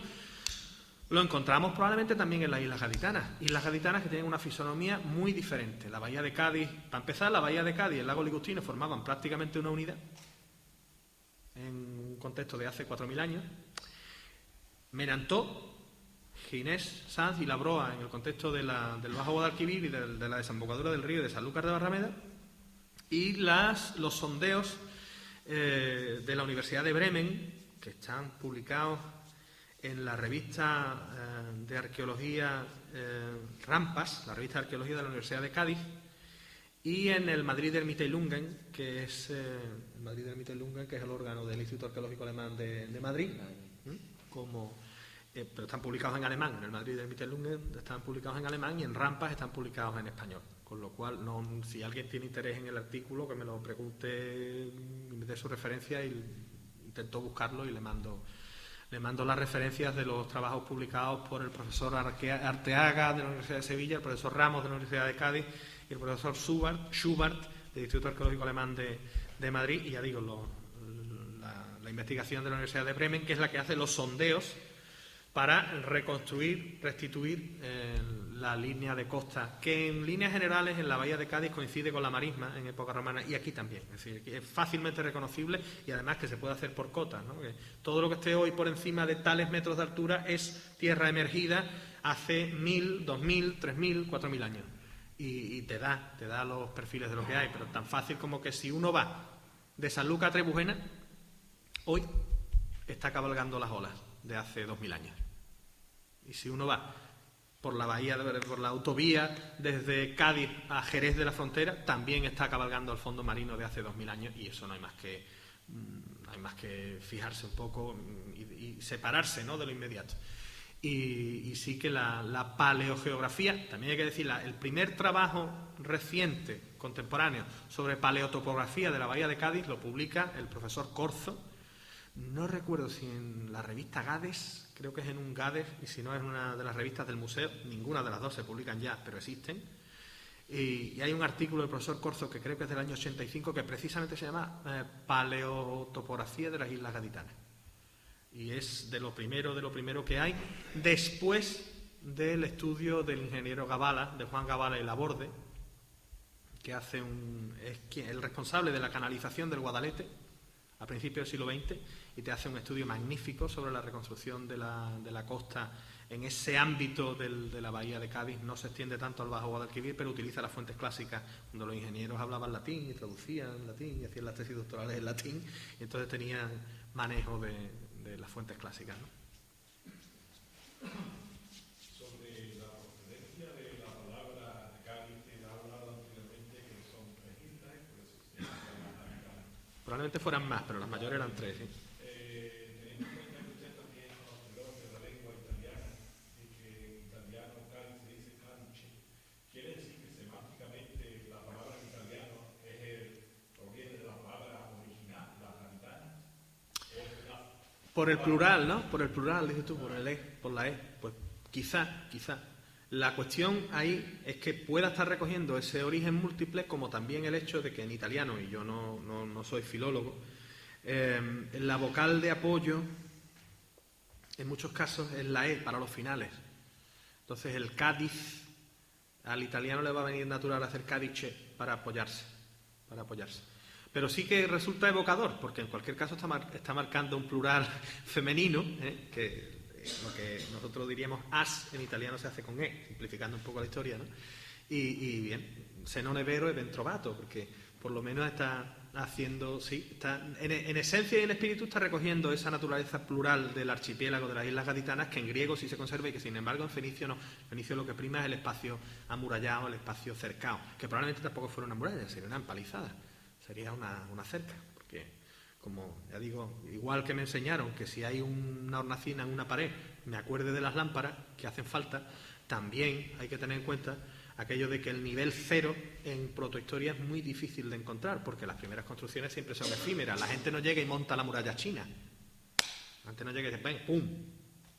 lo encontramos probablemente también en las Islas Gaditanas. Islas Gaditanas que tienen una fisonomía muy diferente. La bahía de Cádiz, para empezar, la bahía de Cádiz y el lago Ligustino formaban prácticamente una unidad en un contexto de hace 4.000 años. Menantó, Ginés, Sanz y La Broa en el contexto del Bajo Guadalquivir y de la desembocadura del río de Sanlúcar de Barrameda, y los sondeos de la Universidad de Bremen, que están publicados en la revista de arqueología Rampas, la revista de arqueología de la Universidad de Cádiz, y en el Madrid Ermitailungen, que es el Madrid Ermitailungen, que es el órgano del Instituto Arqueológico Alemán de Madrid, pero están publicados en alemán. En el Madrid Ermitailungen están publicados en alemán y en Rampas están publicados en español. Con lo cual, si alguien tiene interés en el artículo, que me lo pregunte, me dé su referencia y intento buscarlo y le mando las referencias de los trabajos publicados por el profesor Arteaga de la Universidad de Sevilla, el profesor Ramos de la Universidad de Cádiz y el profesor Schubert del Instituto Arqueológico Alemán de Madrid, y ya digo, la investigación de la Universidad de Bremen, que es la que hace los sondeos para restituir la línea de costa, que en líneas generales en la bahía de Cádiz coincide con la marisma en época romana, y aquí también. Es decir, que es fácilmente reconocible y además que se puede hacer por cotas, ¿no? Que todo lo que esté hoy por encima de tales metros de altura es tierra emergida hace 1.000, 2.000, 3.000, 4.000 años. Y te da los perfiles de lo que hay, pero tan fácil como que si uno va de Sanlúcar a Trebujena, hoy está cabalgando las olas de hace 2.000 años. Y si uno va por la autovía desde Cádiz a Jerez de la Frontera, también está cabalgando el fondo marino de hace 2.000 años, y eso no hay más que fijarse un poco y separarse, ¿no?, de lo inmediato. Y sí que la paleogeografía, también hay que decir, el primer trabajo reciente, contemporáneo, sobre paleotopografía de la bahía de Cádiz lo publica el profesor Corzo. No recuerdo si en la revista Gades, creo que es en un Gades, y si no es una de las revistas del museo, ninguna de las dos se publican ya, pero existen. Y hay un artículo del profesor Corzo, que creo que es del año 85, que precisamente se llama Paleotopografía de las Islas Gaditanas. Y es de lo primero que hay, después del estudio del ingeniero Gabala, de Juan Gabala y Laborde, que es el responsable de la canalización del Guadalete a principios del siglo XX, y te hace un estudio magnífico sobre la reconstrucción de la costa en ese ámbito de la bahía de Cádiz. No se extiende tanto al Bajo Guadalquivir, pero utiliza las fuentes clásicas, cuando los ingenieros hablaban latín y traducían latín y hacían las tesis doctorales en latín, y entonces tenían manejo de las fuentes clásicas, ¿no? Sobre la procedencia de la palabra Cádiz, te ha hablado anteriormente que son 3 islas, por eso se llama Cádiz. Probablemente fueran más, pero las mayores eran 3, ¿sí? Teniendo en cuenta que usted también es conocedor de la lengua italiana y que en italiano Cádiz se dice Cadice, quiere decir que se va Por el plural, ¿no? Por el plural, dices tú, por la E. Pues quizá. La cuestión ahí es que pueda estar recogiendo ese origen múltiple, como también el hecho de que en italiano, y yo no soy filólogo, la vocal de apoyo en muchos casos es la E para los finales. Entonces el Cádiz, al italiano le va a venir natural hacer Cadice para apoyarse. Pero sí que resulta evocador, porque en cualquier caso está marcando un plural femenino, que lo que nosotros diríamos as en italiano se hace con E, simplificando un poco la historia, ¿no? Y bien, se non è vero e ben trovato, porque por lo menos está haciendo, sí, está en esencia y en espíritu está recogiendo esa naturaleza plural del archipiélago de las Islas Gaditanas, que en griego sí se conserva y que sin embargo en fenicio no. En fenicio lo que prima es el espacio amurallado, el espacio cercado, que probablemente tampoco fuera una muralla, sería una empalizada, sería una cerca, porque como ya digo, igual que me enseñaron que si hay una hornacina en una pared me acuerde de las lámparas que hacen falta, también hay que tener en cuenta aquello de que el nivel cero en protohistoria es muy difícil de encontrar, porque las primeras construcciones siempre son efímeras. La gente no llega y monta la muralla china. La gente no llega y dice, ven, ¡pum!,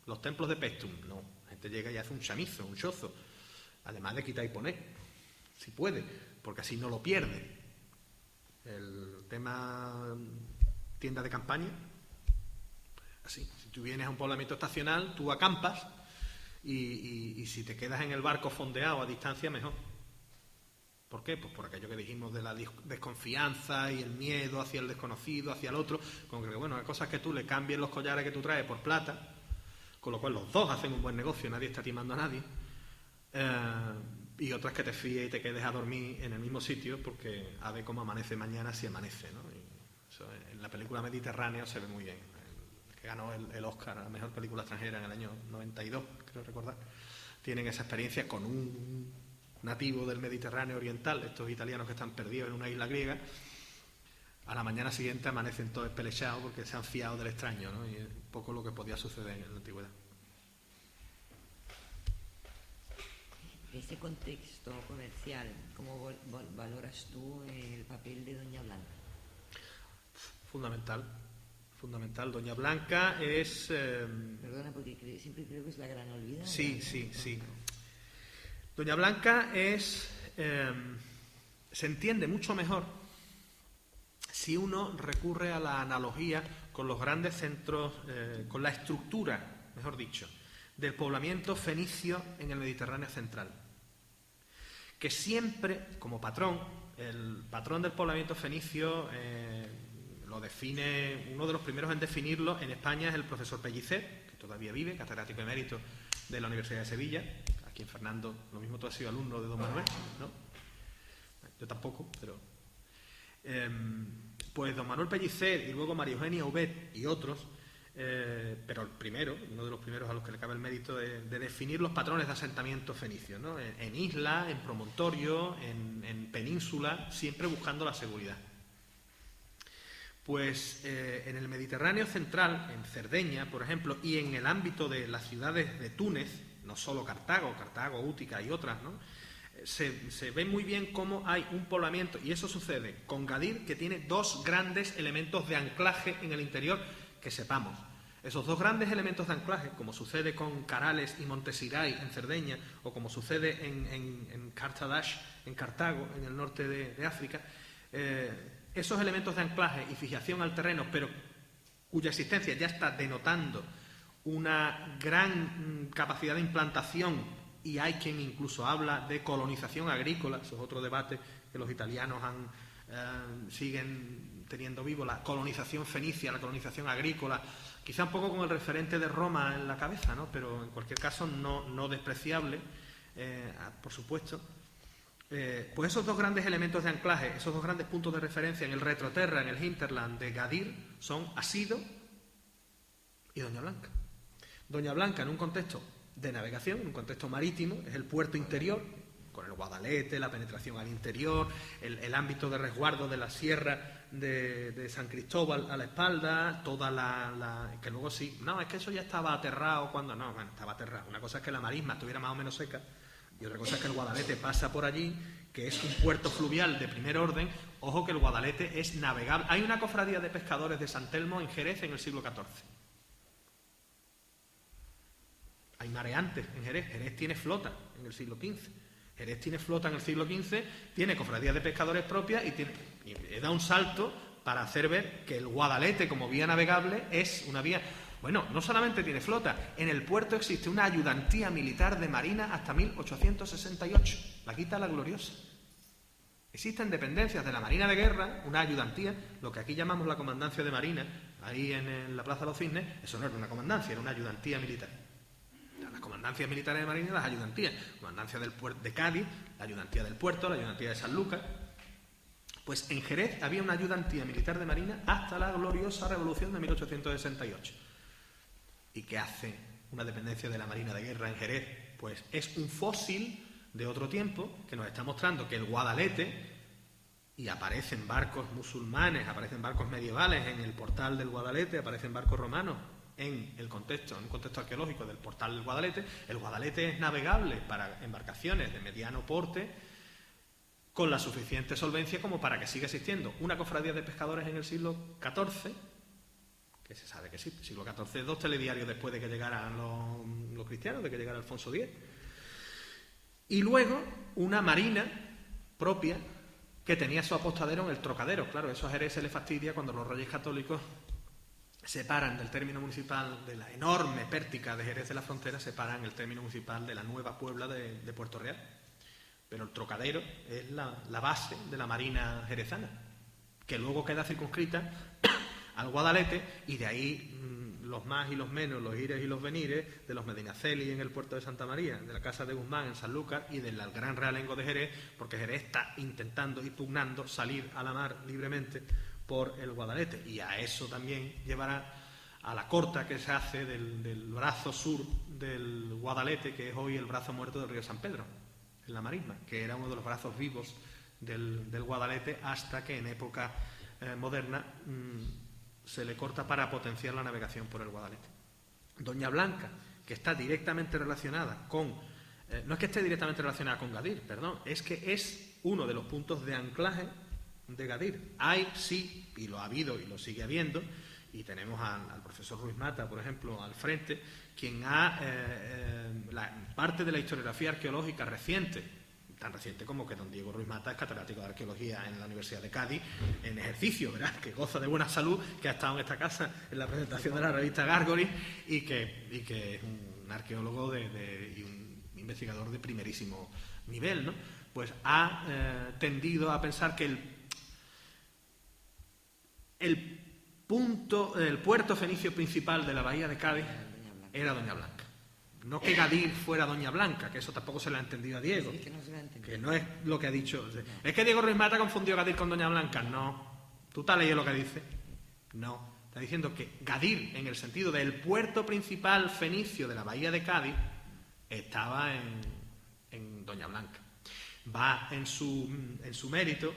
los templos de Pestum. No, la gente llega y hace un chamizo, un chozo, además de quitar y poner, si puede, porque así no lo pierde. El tema tienda de campaña, así, si tú vienes a un poblamiento estacional, tú acampas, y si te quedas en el barco fondeado a distancia, mejor. ¿Por qué? Pues por aquello que dijimos de la desconfianza y el miedo hacia el desconocido, hacia el otro, con que, bueno, hay cosas que tú le cambies los collares que tú traes por plata, con lo cual los dos hacen un buen negocio, nadie está timando a nadie, y otras que te fíes y te quedes a dormir en el mismo sitio porque a ver cómo amanece mañana si amanece, ¿no? Y eso en la película Mediterráneo se ve muy bien. Que ganó el Oscar a la mejor película extranjera en el año 92, creo recordar, tienen esa experiencia con un nativo del Mediterráneo oriental, estos italianos que están perdidos en una isla griega. A la mañana siguiente amanecen todos espelechados porque se han fiado del extraño, ¿no? Y es un poco lo que podía suceder en la antigüedad. Ese contexto comercial, ¿cómo valoras tú el papel de Doña Blanca? Fundamental. Doña Blanca es... Perdona, porque siempre creo que es la gran olvidada. Sí. Doña Blanca es... se entiende mucho mejor si uno recurre a la analogía con los grandes centros, con la estructura, mejor dicho, del poblamiento fenicio en el Mediterráneo central. Que siempre, como patrón, el patrón del poblamiento fenicio... lo define, uno de los primeros en definirlo en España es el profesor Pellicer, que todavía vive, catedrático emérito de la Universidad de Sevilla. Aquí en Fernando, lo mismo tú has sido alumno de don Manuel, ¿no? Yo tampoco, pero... pues don Manuel Pellicer y luego María Eugenia Ubet y otros, pero el primero, uno de los primeros a los que le cabe el mérito de definir los patrones de asentamiento fenicio, ¿no? En isla, en promontorio, en península, siempre buscando la seguridad. Pues en el Mediterráneo central, en Cerdeña, por ejemplo, y en el ámbito de las ciudades de Túnez, no solo Cartago, Útica y otras, ¿no? Se ve muy bien cómo hay un poblamiento, y eso sucede con Gadir, que tiene dos grandes elementos de anclaje en el interior, que sepamos. Esos dos grandes elementos de anclaje, como sucede con Carales y Montesiray en Cerdeña, o como sucede en Cartadash, en Cartago, en el norte de África, esos elementos de anclaje y fijación al terreno, pero cuya existencia ya está denotando una gran capacidad de implantación, y hay quien incluso habla de colonización agrícola. Eso es otro debate que los italianos siguen teniendo vivo, la colonización fenicia, la colonización agrícola, quizá un poco con el referente de Roma en la cabeza, ¿no? Pero en cualquier caso no despreciable, por supuesto. Pues esos dos grandes elementos de anclaje, esos dos grandes puntos de referencia en el retroterra, en el hinterland de Gadir, son Asido y Doña Blanca. Doña Blanca, en un contexto de navegación, en un contexto marítimo, es el puerto interior, con el Guadalete, la penetración al interior, el ámbito de resguardo de la sierra de San Cristóbal a la espalda, toda que luego sí, no, es que eso ya estaba aterrado cuando, no, bueno, estaba aterrado. Una cosa es que la marisma estuviera más o menos seca, y otra cosa es que el Guadalete pasa por allí, que es un puerto fluvial de primer orden. Ojo que el Guadalete es navegable. Hay una cofradía de pescadores de San Telmo en Jerez en el siglo XIV. hay mareantes en Jerez. Jerez tiene flota en el siglo XV. Jerez tiene flota en el siglo XV, tiene cofradías de pescadores propias y da un salto para hacer ver que el Guadalete como vía navegable es una vía... Bueno, no solamente tiene flota, en el puerto existe una ayudantía militar de marina hasta 1868, la quita la Gloriosa. Existen dependencias de la Marina de Guerra, una ayudantía, lo que aquí llamamos la comandancia de marina, ahí en la Plaza de los Cisnes, eso no era una comandancia, era una ayudantía militar. Las comandancias militares de marina y las ayudantías, comandancia del puerto de Cádiz, la ayudantía del puerto, la ayudantía de San Lucas. Pues en Jerez había una ayudantía militar de marina hasta la gloriosa Revolución de 1868. ¿Y qué hace una dependencia de la Marina de Guerra en Jerez? Pues es un fósil de otro tiempo que nos está mostrando que el Guadalete, y aparecen barcos musulmanes, aparecen barcos medievales en el portal del Guadalete, aparecen barcos romanos en un contexto arqueológico del portal del Guadalete. El Guadalete es navegable para embarcaciones de mediano porte con la suficiente solvencia como para que siga existiendo una cofradía de pescadores en el siglo XIV, que se sabe que existe, siglo XIV, 2 telediarios después de que llegaran los cristianos, de que llegara Alfonso X, y luego una marina propia que tenía su apostadero en el Trocadero. Claro, eso a Jerez se le fastidia cuando los reyes católicos separan del término municipal de la enorme pértica de Jerez de la Frontera, separan el término municipal de la Nueva Puebla de Puerto Real. Pero el Trocadero es la base de la marina jerezana, que luego queda circunscrita al Guadalete, y de ahí los más y los menos, los ires y los venires, de los Medinaceli en el puerto de Santa María, de la Casa de Guzmán en San Lucas y del Gran Realengo de Jerez, porque Jerez está intentando y pugnando salir a la mar libremente por el Guadalete, y a eso también llevará a la corta que se hace del brazo sur del Guadalete, que es hoy el brazo muerto del río San Pedro, en la marisma, que era uno de los brazos vivos del Guadalete, hasta que en época moderna se le corta para potenciar la navegación por el Guadalete. Doña Blanca, que está directamente relacionada con... no es que esté directamente relacionada con Gadir, perdón, es que es uno de los puntos de anclaje de Gadir. Hay, sí, y lo ha habido y lo sigue habiendo, y tenemos al profesor Ruiz Mata, por ejemplo, al frente, quien ha parte de la historiografía arqueológica reciente, tan reciente como que don Diego Ruiz Mata es catedrático de arqueología en la Universidad de Cádiz, en ejercicio, ¿verdad?, que goza de buena salud, que ha estado en esta casa en la presentación de la revista Gárgolis, y que es un arqueólogo y un investigador de primerísimo nivel, ¿no? Pues ha tendido a pensar que el puerto fenicio principal de la bahía de Cádiz era Doña Blanca. No que Gadir fuera Doña Blanca, que eso tampoco se lo ha entendido a Diego. Sí, que no se lo ha entendido. Que no es lo que ha dicho. ¿Es que Diego Ruiz Mata confundió Gadir con Doña Blanca? No. ¿Tú te has leído lo que dice? No. Está diciendo que Gadir, en el sentido del puerto principal fenicio de la bahía de Cádiz, estaba en Doña Blanca. Va en su mérito,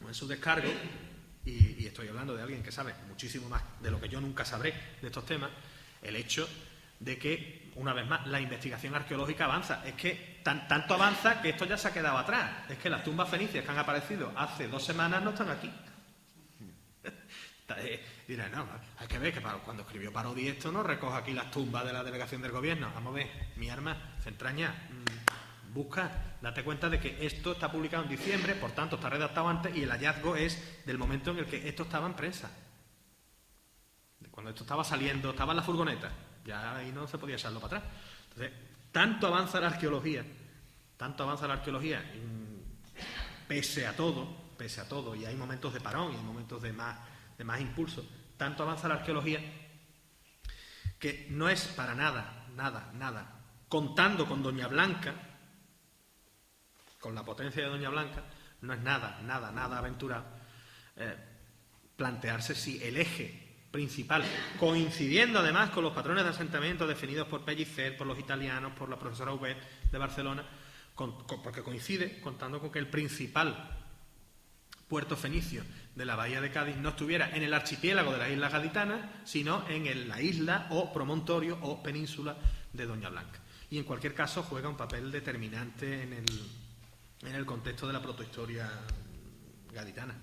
o en su descargo, y estoy hablando de alguien que sabe muchísimo más de lo que yo nunca sabré de estos temas, el hecho de que, una vez más, la investigación arqueológica avanza. Es que tanto avanza que esto ya se ha quedado atrás. Es que las tumbas fenicias que han aparecido hace 2 semanas no están aquí. Dirán, no, hay que ver que cuando escribió Parodi esto no recoge aquí las tumbas de la delegación del gobierno. Vamos a ver, mi arma, se entraña, busca, date cuenta de que esto está publicado en diciembre, por tanto está redactado antes, y el hallazgo es del momento en el que esto estaba en prensa. Cuando esto estaba saliendo, estaba en la furgoneta. Ya ahí no se podía echarlo para atrás. Entonces, tanto avanza la arqueología, pese a todo, y hay momentos de parón y hay momentos de más impulso, tanto avanza la arqueología que no es para nada, contando con Doña Blanca, con la potencia de Doña Blanca, no es nada aventurado plantearse si el eje principal, coincidiendo además con los patrones de asentamiento definidos por Pellicer, por los italianos, por la profesora Ubet de Barcelona, porque coincide, contando con que el principal puerto fenicio de la bahía de Cádiz no estuviera en el archipiélago de las Islas Gaditanas, sino en la isla o promontorio o península de Doña Blanca. Y en cualquier caso juega un papel determinante en el contexto de la protohistoria gaditana.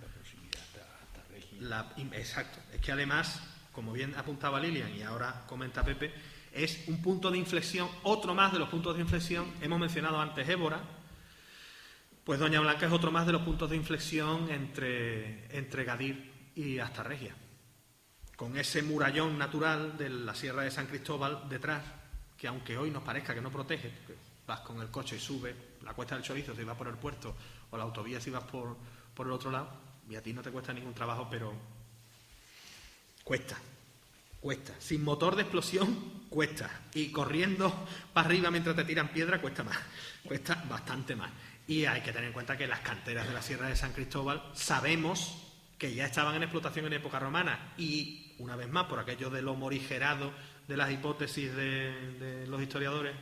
Exacto. Es que además, como bien apuntaba Lilian y ahora comenta Pepe, Es un punto de inflexión, otro más de los puntos de inflexión. Hemos mencionado antes Évora, pues Doña Blanca es otro más de los puntos de inflexión entre Gadir y Astarregia, con ese murallón natural de la Sierra de San Cristóbal detrás, que aunque hoy nos parezca que no protege, porque vas con el coche y subes la Cuesta del Chorizo si vas por el puerto, o la autovía si vas por el otro lado, y a ti no te cuesta ningún trabajo, pero cuesta. Sin motor de explosión cuesta, y corriendo para arriba mientras te tiran piedra cuesta más, cuesta bastante más. Y hay que tener en cuenta que las canteras de la Sierra de San Cristóbal sabemos que ya estaban en explotación en época romana, y una vez más, por aquello de lo morigerado de las hipótesis de los historiadores,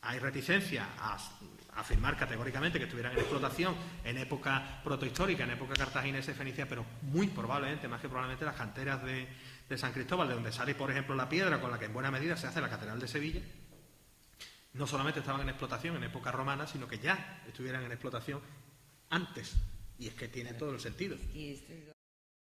hay reticencia a afirmar categóricamente que estuvieran en explotación en época protohistórica, en época cartaginesa y fenicia, pero muy probablemente, más que probablemente, las canteras de San Cristóbal, de donde sale, por ejemplo, la piedra con la que en buena medida se hace la Catedral de Sevilla, no solamente estaban en explotación en época romana, sino que ya estuvieran en explotación antes. Y es que tiene todo el sentido. Y esto